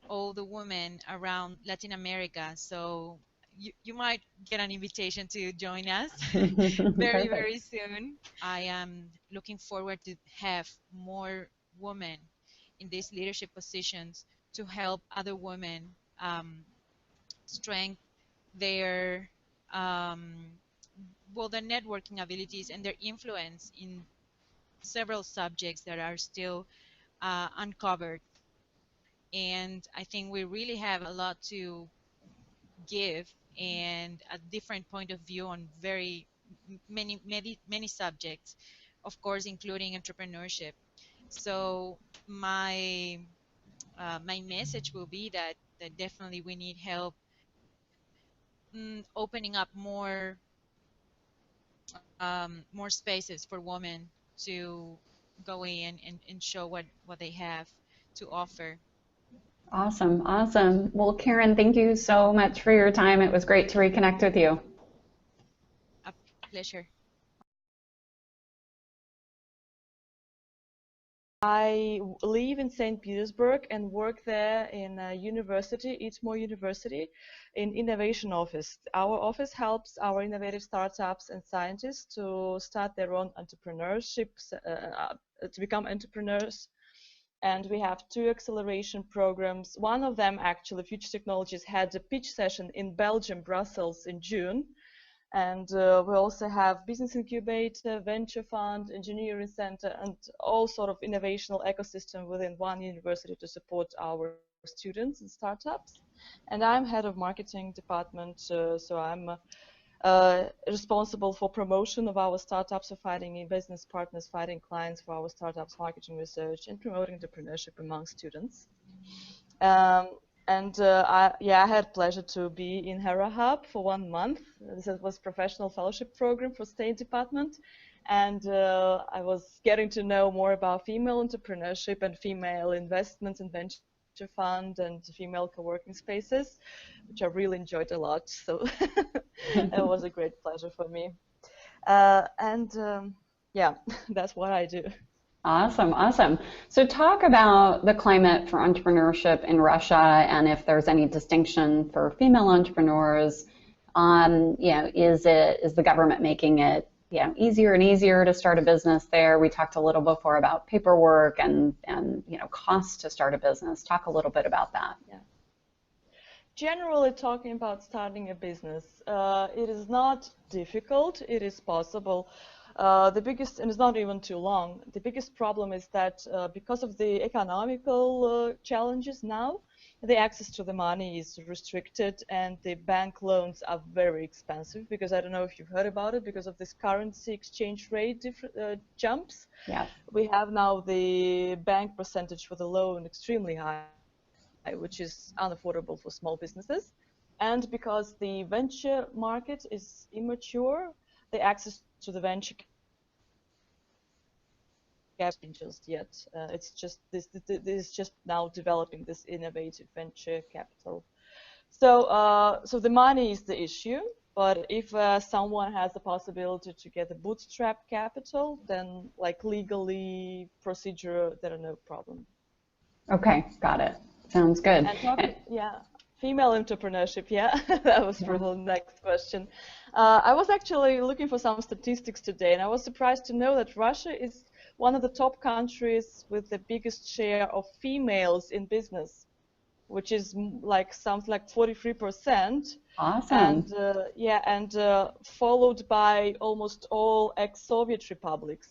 all the women around Latin America. So you might get an invitation to join us very, Perfect. very soon. I am looking forward to have more women in these leadership positions to help other women strengthen their well, their networking abilities and their influence in several subjects that are still uncovered. And I think we really have a lot to give and a different point of view on very many subjects, of course, including entrepreneurship. So my message will be that definitely we need help opening up more spaces for women to go in and show what they have to offer. Awesome, awesome. Well, Karen, thank you so much for your time. It was great to reconnect with you. A pleasure. I live in St. Petersburg and work there in a university, ITMO University, in innovation office. Our office helps our innovative startups and scientists to start their own entrepreneurships, to become entrepreneurs. And we have 2 acceleration programs. One of them, actually, Future Technologies, had a pitch session in Belgium, Brussels, in June. And we also have business incubator, venture fund, engineering center, and all sort of innovational ecosystem within one university to support our students and startups. And I'm head of marketing department, so I'm responsible for promotion of our startups, for finding business partners, finding clients for our startups, marketing research, and promoting entrepreneurship among students. I had pleasure to be in Hera Hub for 1 month. This was professional fellowship program for State Department, and I was getting to know more about female entrepreneurship and female investments and venture fund and female co-working spaces, which I really enjoyed a lot. So it was a great pleasure for me. Yeah, that's what I do. Awesome, awesome. So talk about the climate for entrepreneurship in Russia and if there's any distinction for female entrepreneurs. Is the government making it easier and easier to start a business there? We talked a little before about paperwork and costs to start a business. Talk a little bit about that. Yeah. Generally talking about starting a business, it is not difficult, it is possible. The biggest, and it's not even too long, the biggest problem is that because of the economical challenges now, the access to the money is restricted and the bank loans are very expensive because I don't know if you've heard about it, because of this currency exchange rate jumps. Yeah. We have now the bank percentage for the loan extremely high, which is unaffordable for small businesses. And because the venture market is immature, the access to the venture capital just yet. It's just this is just now developing this innovative venture capital. So the money is the issue. But if someone has the possibility to get a bootstrap capital, then like legally procedure, there are no problem. Okay, got it. Sounds good. Yeah. Female entrepreneurship, yeah, that was for the next question. I was actually looking for some statistics today, and I was surprised to know that Russia is one of the top countries with the biggest share of females in business, which is something like 43%. Awesome. And followed by almost all ex-Soviet republics.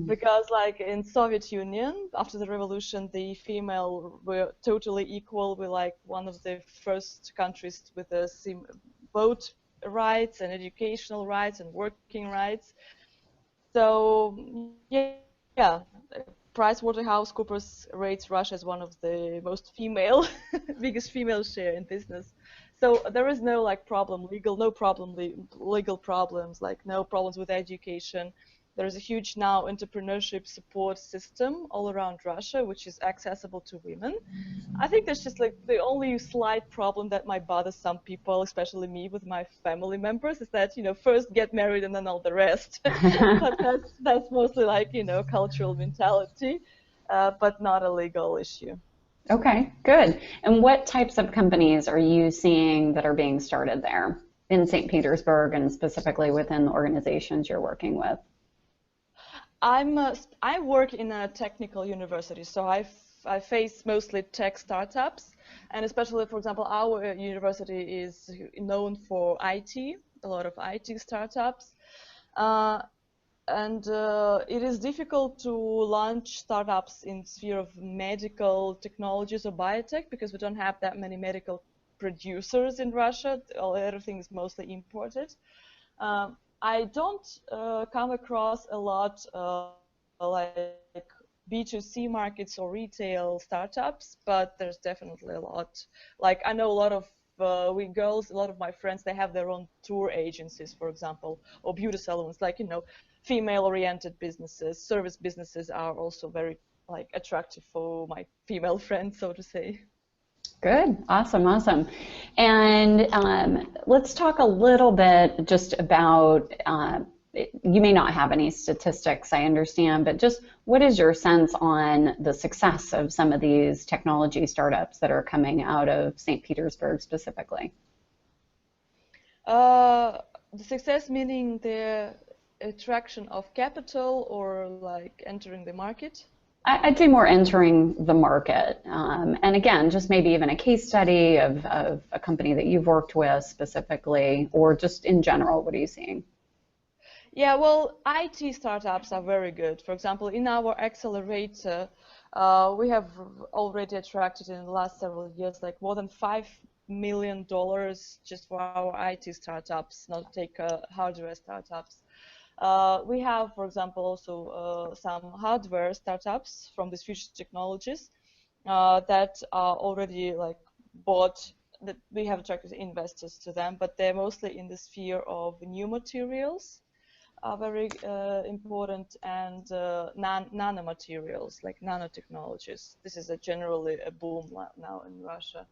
Because like in Soviet Union, after the revolution, the female were totally equal. We're like one of the first countries with the vote rights and educational rights and working rights. So yeah, PricewaterhouseCoopers rates Russia as one of the most female, biggest female share in business. So there is no legal problems, like no problems with education. There's a huge now entrepreneurship support system all around Russia, which is accessible to women. I think that's just like the only slight problem that might bother some people, especially me with my family members, is that, first get married and then all the rest. But that's mostly like, cultural mentality, but not a legal issue. Okay, good. And what types of companies are you seeing that are being started there in St. Petersburg and specifically within the organizations you're working with? I work in a technical university, so I face mostly tech startups, and especially, for example, our university is known for IT, a lot of IT startups. And it is difficult to launch startups in sphere of medical technologies or biotech because we don't have that many medical producers in Russia. Everything is mostly imported. I don't come across a lot like B2C markets or retail startups, but there's definitely a lot. Like I know a lot of a lot of my friends, they have their own tour agencies, for example, or beauty salons, like, female-oriented businesses. Service businesses are also very attractive for my female friends, so to say. Good, awesome. And let's talk a little bit just about, you may not have any statistics, I understand, but just what is your sense on the success of some of these technology startups that are coming out of St. Petersburg specifically? The success meaning the attraction of capital or like entering the market? I'd say more entering the market. And again, just maybe even a case study of a company that you've worked with specifically, or just in general, what are you seeing? Yeah, well, IT startups are very good. For example, in our accelerator, we have already attracted in the last several years like more than $5 million just for our IT startups, not take hardware startups. We have, for example, also some hardware startups from these future technologies that are already bought, that we have attracted investors to them, but they're mostly in the sphere of new materials, are very important, and nanomaterials, like nanotechnologies. This is generally a boom now in Russia.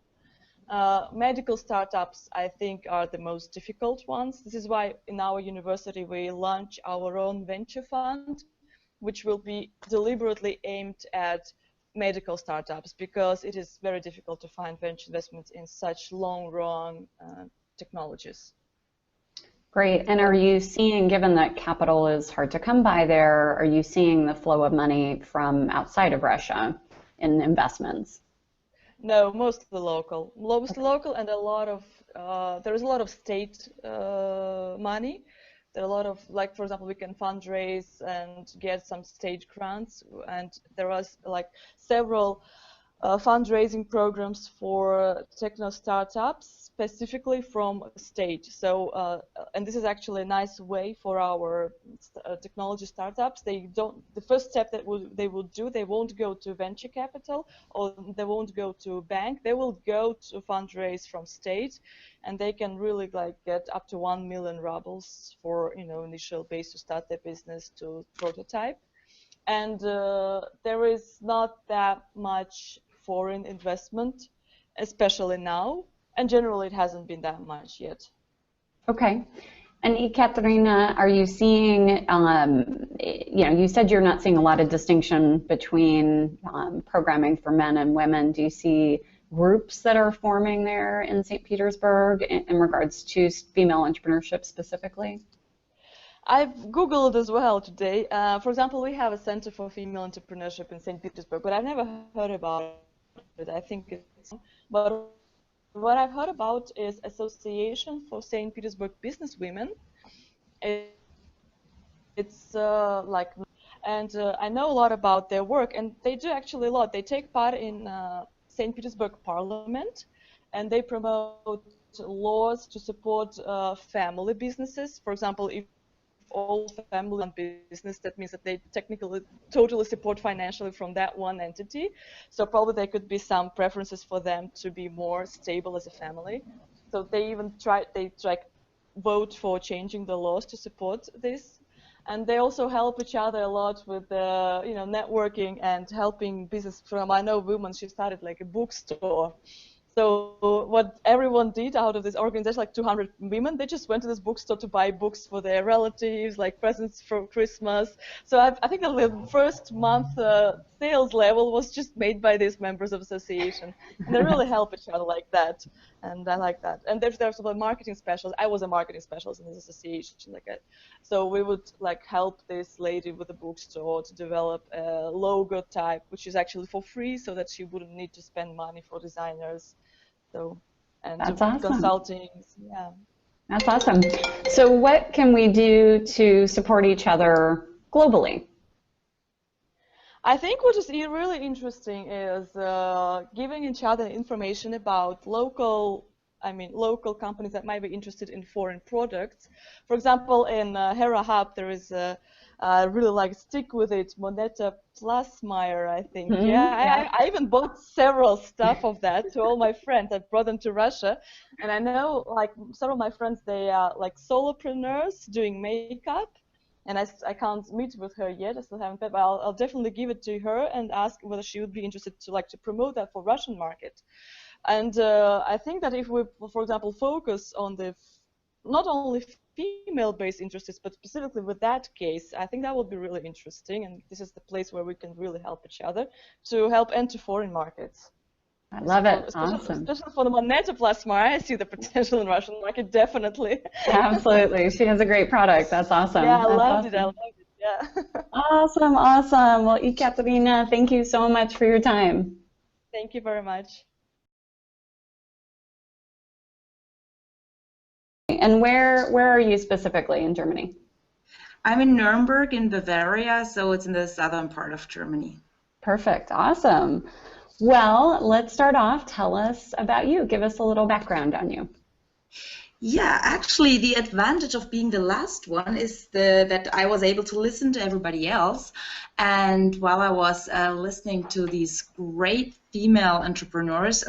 Medical startups, I think, are the most difficult ones. This is why in our university we launch our own venture fund, which will be deliberately aimed at medical startups, because it is very difficult to find venture investments in such long-run technologies. Great. And are you seeing, given that capital is hard to come by there, are you seeing the flow of money from outside of Russia in investments? No, mostly local, and a lot of there is a lot of state money. There are a lot of, like, for example, we can fundraise and get some state grants, and there was several fundraising programs for techno startups specifically from state. So, and this is actually a nice way for our technology startups. The first step that they will do, they won't go to venture capital or they won't go to bank. They will go to fundraise from state, and they can really get up to 1 million rubles for initial base to start their business to prototype. And there is not that much foreign investment, especially now, and generally it hasn't been that much yet. Okay. And Ekaterina, are you seeing, you said you're not seeing a lot of distinction between programming for men and women. Do you see groups that are forming there in St. Petersburg in regards to female entrepreneurship specifically? I've Googled as well today. For example, we have a Center for Female Entrepreneurship in St. Petersburg, but I've never heard about it. I think it's, but what I've heard about is Association for St. Petersburg Businesswomen. It's and I know a lot about their work, and they do actually a lot. They take part in St. Petersburg Parliament, and they promote laws to support family businesses. For example, if all family business, that means that they technically totally support financially from that one entity. So probably there could be some preferences for them to be more stable as a family. So they even vote for changing the laws to support this. And they also help each other a lot with networking and helping business. From I know women, she started like a bookstore. So what everyone did out of this organization, like 200 women, they just went to this bookstore to buy books for their relatives, like presents for Christmas. So I think the first month sales level was just made by these members of the association. And they really help each other like that. And I like that. And there's also a marketing specialist. I was a marketing specialist in this association. So we would like help this lady with the bookstore to develop a logo type, which is actually for free, so that she wouldn't need to spend money for designers. So, and That's awesome. Consulting, yeah. That's awesome. So what can we do to support each other globally? I think what is really interesting is giving each other information about local companies that might be interested in foreign products. For example, in Hera Hub, there is really like stick with it, Moneta Plasmeyer, I think. Mm-hmm. Yeah, I even bought several stuff of that to all my friends. I brought them to Russia, and I know like several of my friends, they are like solopreneurs doing makeup, and I can't meet with her yet. I still haven't met, but I'll definitely give it to her and ask whether she would be interested to promote that for Russian market. And I think that if we, for example, focus on the not only female-based interests, but specifically with that case, I think that will be really interesting, and this is the place where we can really help each other to help enter foreign markets. I love it. Especially, awesome. Especially for the Moneta Plasma, I see the potential in Russian market, definitely. Absolutely. She has a great product. That's awesome. Yeah, I That's loved awesome. it. I loved it. Yeah. Awesome, awesome. Well, Ekaterina, thank you so much for your time. Thank you very much. And where are you specifically in Germany? I'm in Nuremberg in Bavaria, so it's in the southern part of Germany. Perfect. Awesome. Well, let's start off. Tell us about you. Give us a little background on you. Yeah, actually, the advantage of being the last one is that I was able to listen to everybody else. And while I was listening to these great female entrepreneurs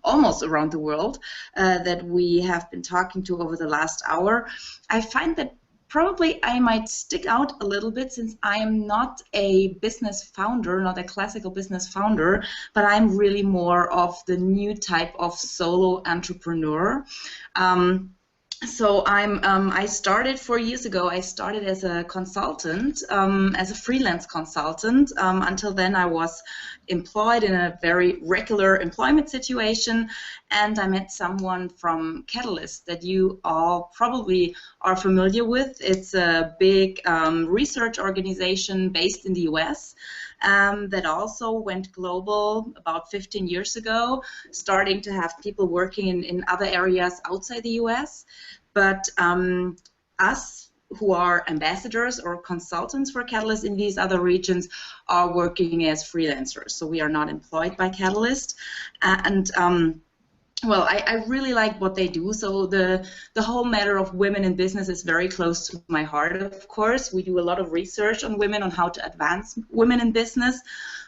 almost around the world that we have been talking to over the last hour, I find that probably I might stick out a little bit, since I am not a business founder, not a classical business founder, but I'm really more of the new type of solo entrepreneur. So I started 4 years ago. I started as a consultant, as a freelance consultant. Until then, I was employed in a very regular employment situation, and I met someone from Catalyst that you all probably are familiar with. It's a big research organization based in the US. That also went global about 15 years ago, starting to have people working in other areas outside the US. But us who are ambassadors or consultants for Catalyst in these other regions are working as freelancers. So we are not employed by Catalyst. Well, I really like what they do. So the whole matter of women in business is very close to my heart, of course. We do a lot of research on women, on how to advance women in business,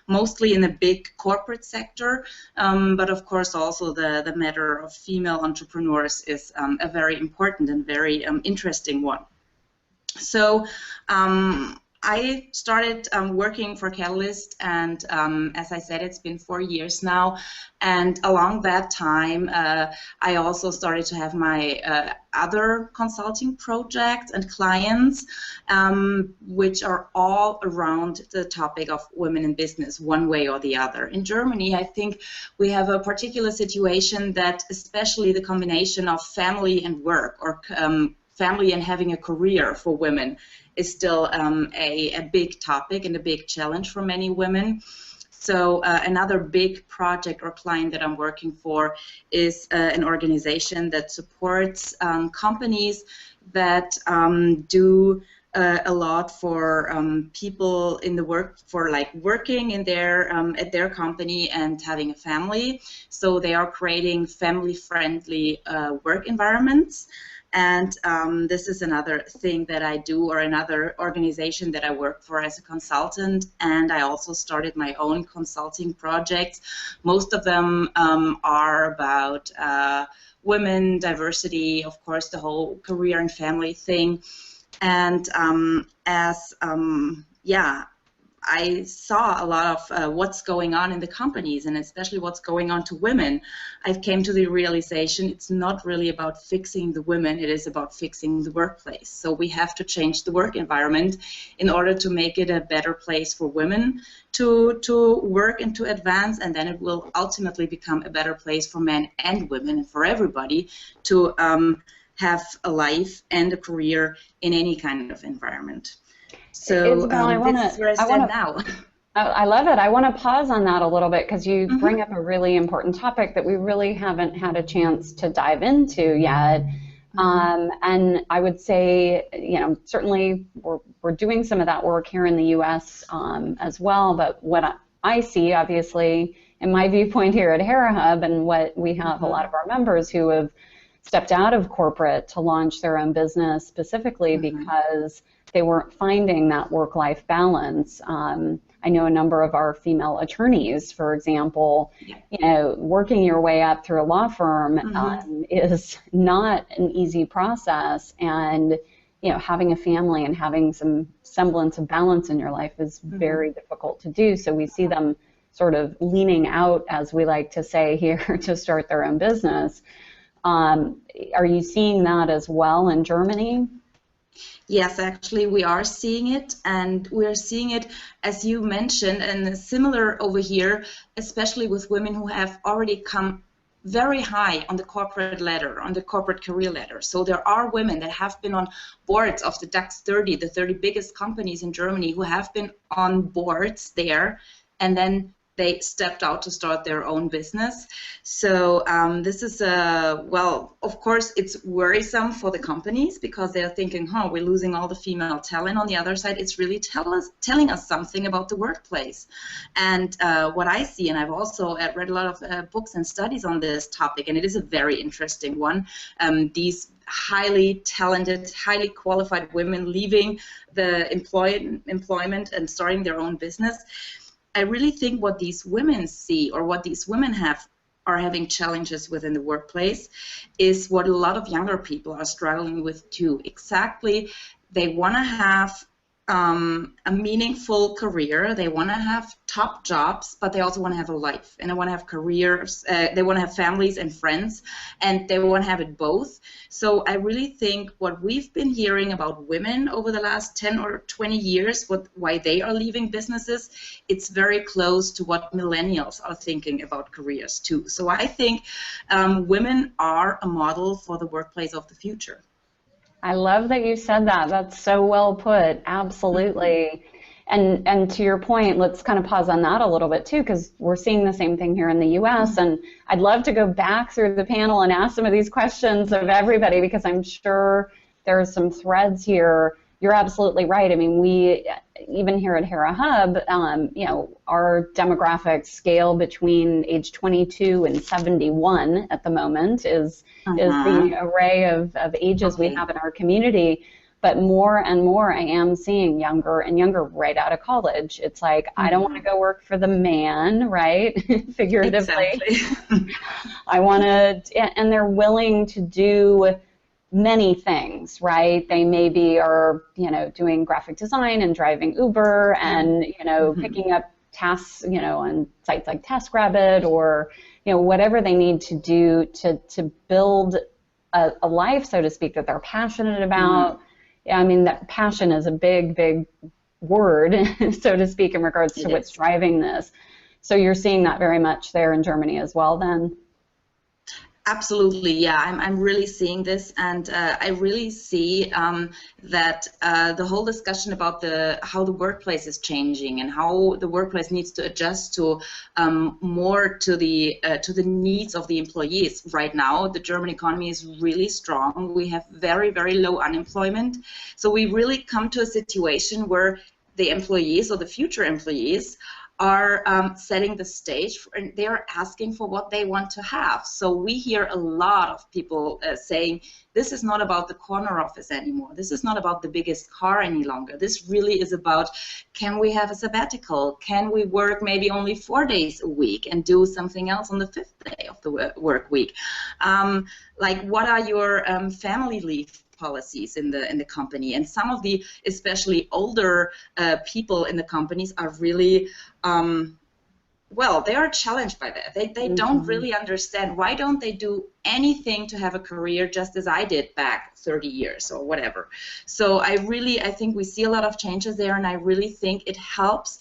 mostly in the big corporate sector. But of course, also the matter of female entrepreneurs is a very important and very interesting one. So I started working for Catalyst, and as I said, it's been 4 years now. And along that time, I also started to have my other consulting projects and clients, which are all around the topic of women in business, one way or the other. In Germany, I think we have a particular situation that especially the combination of family and work, or family and having a career for women, is still a big topic and a big challenge for many women. So another big project or client that I'm working for is an organization that supports companies that do a lot for people in the working in their at their company and having a family. So they are creating family-friendly work environments. And this is another thing that I do, or another organization that I work for as a consultant. And I also started my own consulting projects. Most of them are about women, diversity, of course, the whole career and family thing. And I saw a lot of what's going on in the companies, and especially what's going on to women. I came to the realization it's not really about fixing the women, it is about fixing the workplace. So we have to change the work environment in order to make it a better place for women to work and to advance, and then it will ultimately become a better place for men and women and for everybody to have a life and a career in any kind of environment. So this is where I stand now. I love it. I want to pause on that a little bit because you bring up a really important topic that we really haven't had a chance to dive into yet. And I would say, certainly we're doing some of that work here in the U.S. As well. But what I see, obviously, in my viewpoint here at Hera Hub, and what we have a lot of our members who have stepped out of corporate to launch their own business specifically because they weren't finding that work-life balance. I know a number of our female attorneys, for example, working your way up through a law firm is not an easy process, and having a family and having some semblance of balance in your life is very difficult to do. So we see them sort of leaning out, as we like to say here, to start their own business. Are you seeing that as well in Germany? Yes, actually we are seeing it, and we're seeing it, as you mentioned, and similar over here, especially with women who have already come very high on the corporate ladder, on the corporate career ladder. So there are women that have been on boards of the DAX 30, the 30 biggest companies in Germany, who have been on boards there, and then they stepped out to start their own business. So this is, well, of course, it's worrisome for the companies because they're thinking, we're losing all the female talent. On the other side, it's really telling us something about the workplace. And what I see, and I've also read a lot of books and studies on this topic, and it is a very interesting one, these highly talented, highly qualified women leaving the employment and starting their own business. I really think what these women see, or what these women are having challenges within the workplace, is what a lot of younger people are struggling with too. Exactly, they want to have a meaningful career, they want to have top jobs, but they also want to have a life, and they want to have careers, they want to have families and friends, and they want to have it both. So I really think what we've been hearing about women over the last 10 or 20 years, why they are leaving businesses, it's very close to what millennials are thinking about careers too. So I think women are a model for the workplace of the future. I love that you said that. That's so well put. Absolutely. And to your point, let's kind of pause on that a little bit too, because we're seeing the same thing here in the U.S. And I'd love to go back through the panel and ask some of these questions of everybody, because I'm sure there are some threads here. You're absolutely right. I mean, we, even here at Hera Hub, our demographics scale between age 22 and 71 at the moment is the array of ages we have in our community. But more and more I am seeing younger and younger right out of college. It's like, I don't want to go work for the man, right? Figuratively. Exactly. I want to, and they're willing to do many things, right? They maybe are, doing graphic design and driving Uber and, picking up tasks, on sites like TaskRabbit, or, whatever they need to do to build a life, so to speak, that they're passionate about. I mean, that passion is a big, big word, so to speak, in regards to what's driving this. So you're seeing that very much there in Germany as well, then? Absolutely, yeah. I'm really seeing this, and I really see that the whole discussion about how the workplace is changing and how the workplace needs to adjust to more to the needs of the employees. Right now, the German economy is really strong. We have very, very low unemployment, so we really come to a situation where the employees, or the future employees, are setting the stage and they are asking for what they want to have. So we hear a lot of people saying, this is not about the corner office anymore. This is not about the biggest car any longer. This really is about, can we have a sabbatical? Can we work maybe only 4 days a week and do something else on the 5th day of the work week? Like, what are your family leave policies in the company? And some of the especially older people in the companies are really well, they are challenged by that. They don't really understand, why don't they do anything to have a career just as I did back 30 years or whatever. So I think we see a lot of changes there, and I really think it helps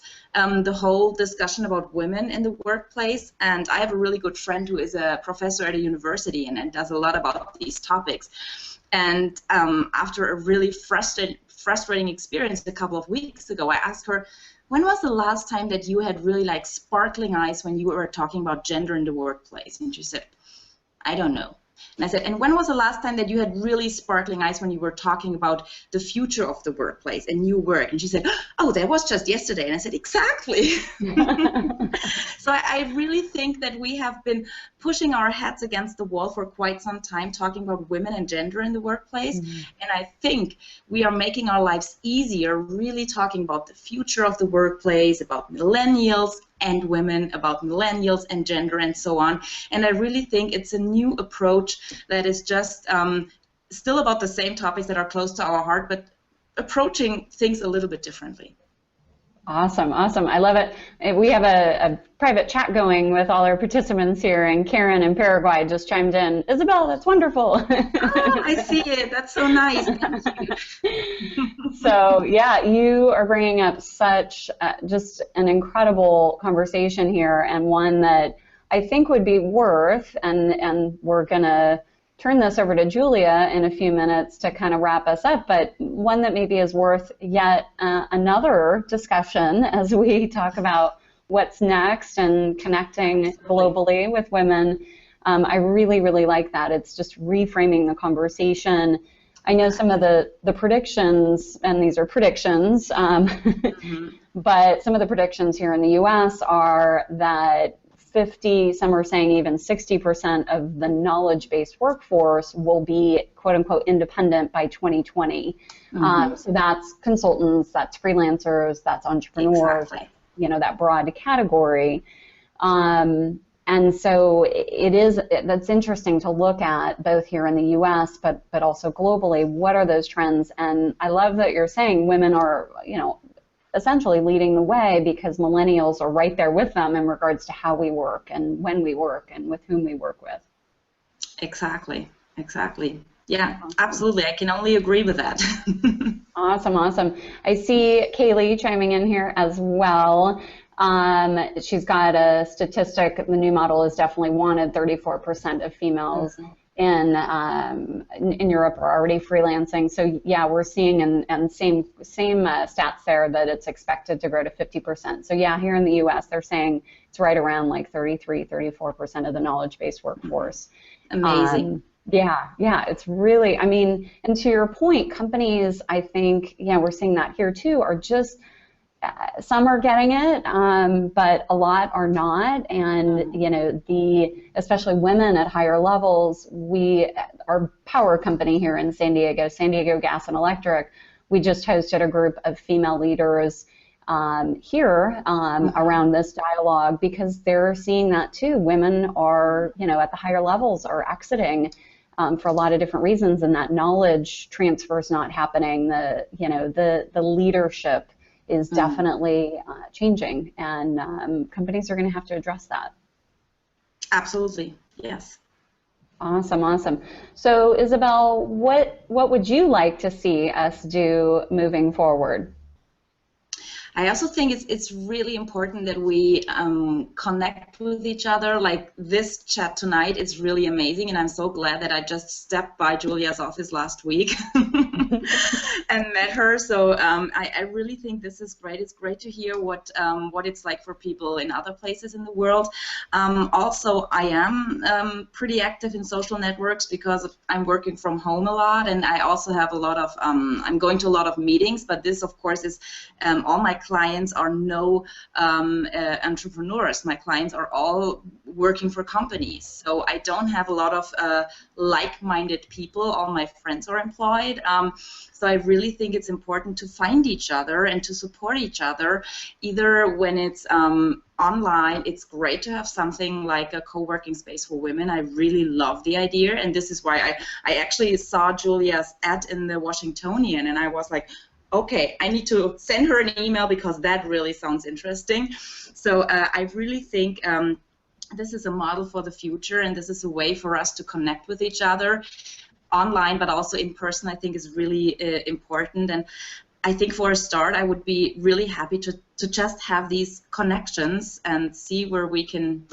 the whole discussion about women in the workplace. And I have a really good friend who is a professor at a university and does a lot about these topics. And after a really frustrating experience a couple of weeks ago, I asked her, when was the last time that you had really like sparkling eyes when you were talking about gender in the workplace? And she said, I don't know. And I said, and when was the last time that you had really sparkling eyes when you were talking about the future of the workplace and new work? And she said, oh, that was just yesterday. And I said, exactly. So I really think that we have been pushing our heads against the wall for quite some time, talking about women and gender in the workplace. And I think we are making our lives easier, really talking about the future of the workplace, about millennials and women, about millennials and gender and so on. And I really think it's a new approach that is just still about the same topics that are close to our heart, but approaching things a little bit differently. Awesome, awesome. I love it. We have a private chat going with all our participants here, and Karen in Paraguay just chimed in. Isabel, that's wonderful. Oh, I see it. That's so nice. Thank you. So, yeah, you are bringing up such just an incredible conversation here, and one that I think would be worth, and we're going to turn this over to Julia in a few minutes to kind of wrap us up, but one that maybe is worth yet another discussion as we talk about what's next and connecting globally with women. I really, really like that. It's just reframing the conversation. I know some of the predictions, and these are predictions, but some of the predictions here in the U.S. are that 50, some are saying even 60% of the knowledge-based workforce will be quote-unquote independent by 2020. So that's consultants, that's freelancers, that's entrepreneurs, exactly. You know, that broad category. And so that's interesting to look at both here in the US, but also globally. What are those trends? And I love that you're saying women are, you know, essentially leading the way, because millennials are right there with them in regards to how we work and when we work and with whom we work with. Exactly. Yeah, absolutely. I can only agree with that. Awesome. I see Kaylee chiming in here as well. She's got a statistic. The new model is definitely wanted. 34% of females in Europe are already freelancing. So yeah, we're seeing and same stats there, that it's expected to grow to 50%. So yeah, here in the U.S. they're saying it's right around like 34% of the knowledge-based workforce. Amazing. Yeah, it's really, I mean, and to your point, companies, I think, yeah, we're seeing that here too, are just, some are getting it, but a lot are not. And, you know, especially women at higher levels, our power company here in San Diego Gas and Electric, we just hosted a group of female leaders here around this dialogue, because they're seeing that too. Women are, you know, at the higher levels are exiting for a lot of different reasons, and that knowledge transfer is not happening. The leadership is definitely changing, and companies are going to have to address that. Absolutely, yes. Awesome. So Isabel, what would you like to see us do moving forward? I also think it's really important that we connect with each other. Like this chat tonight is really amazing, and I'm so glad that I just stepped by Julia's office last week. and met her. So I really think this is great. It's great to hear what it's like for people in other places in the world. Also, I am pretty active in social networks because I'm working from home a lot, and I also have a lot of I'm going to a lot of meetings. But this, of course, is all my clients are no entrepreneurs. My clients are all working for companies, so I don't have a lot of like-minded people. All my friends are employed, so I really think it's important to find each other and to support each other. Either when it's online, it's great to have something like a co-working space for women. I really love the idea, and this is why I actually saw Julia's ad in the Washingtonian, and I was like, okay, I need to send her an email because that really sounds interesting. So I really think this is a model for the future, and this is a way for us to connect with each other online, but also in person. I think is really important. And I think for a start, I would be really happy to just have these connections and see where we can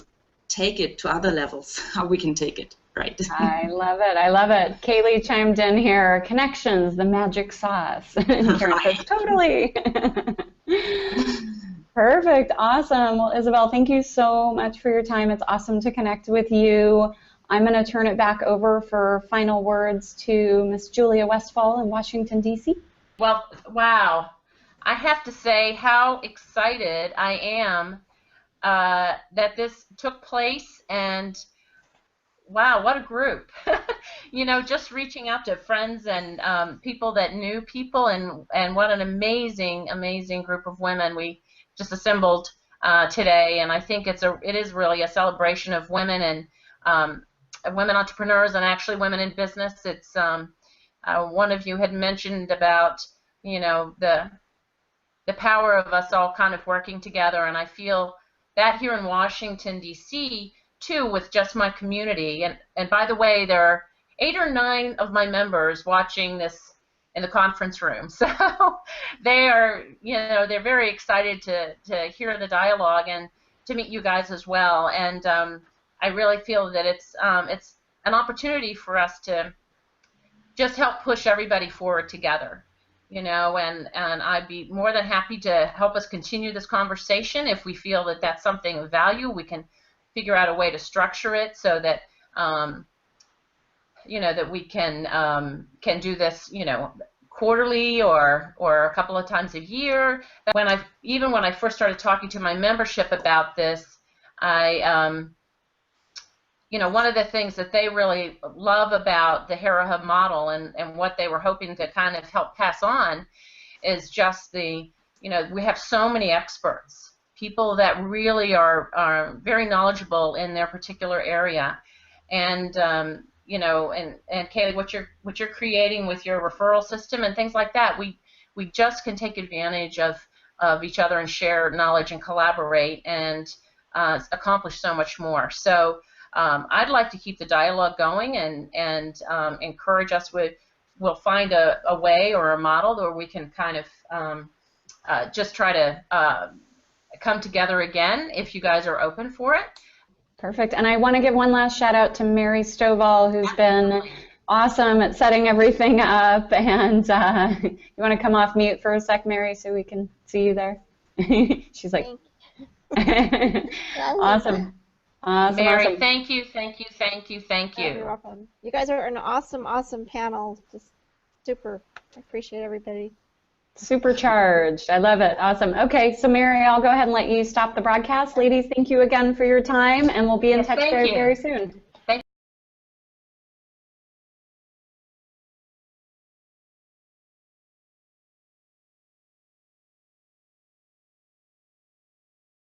take it to other levels, how we can take it. Right. I love it. I love it. Kaylee chimed in here. Connections, the magic sauce. Karen says, totally. Perfect. Awesome. Well, Isabel, thank you so much for your time. It's awesome to connect with you. I'm going to turn it back over for final words to Miss Julia Westfall in Washington, D.C. Well, wow. I have to say how excited I am that this took place, and wow, what a group. You know, just reaching out to friends and people that knew people, and what an amazing, amazing group of women we just assembled today. And I think it is really a celebration of women and women entrepreneurs, and actually women in business. It's one of you had mentioned about, you know, the power of us all kind of working together, and I feel that here in Washington, D.C., too, with just my community. And by the way, there are 8 or 9 of my members watching this in the conference room, so they are, you know, they're very excited to hear the dialogue and to meet you guys as well. And I really feel that it's an opportunity for us to just help push everybody forward together, you know, and I'd be more than happy to help us continue this conversation. If we feel that that's something of value, we can figure out a way to structure it so that you know, that we can do this, you know, quarterly or a couple of times a year. Even when I first started talking to my membership about this, you know, one of the things that they really love about the Hera Hub model and what they were hoping to kind of help pass on is just the, you know, we have so many experts, people that really are very knowledgeable in their particular area. And you know, and Kaylee, what you're creating with your referral system and things like that, we just can take advantage of each other and share knowledge and collaborate and accomplish so much more. So I'd like to keep the dialogue going and encourage us we'll find a way or a model where we can kind of just try to come together again if you guys are open for it. Perfect. And I want to give one last shout out to Mary Stovall, who's been awesome at setting everything up. And you want to come off mute for a sec, Mary, so we can see you there? She's like, awesome. Awesome. Mary, awesome. thank you. You're welcome. You guys are an awesome panel. Just super. I appreciate everybody. Supercharged. I love it. Awesome. Okay, so Mary, I'll go ahead and let you stop the broadcast. Ladies, thank you again for your time, and we'll be in touch very, very soon.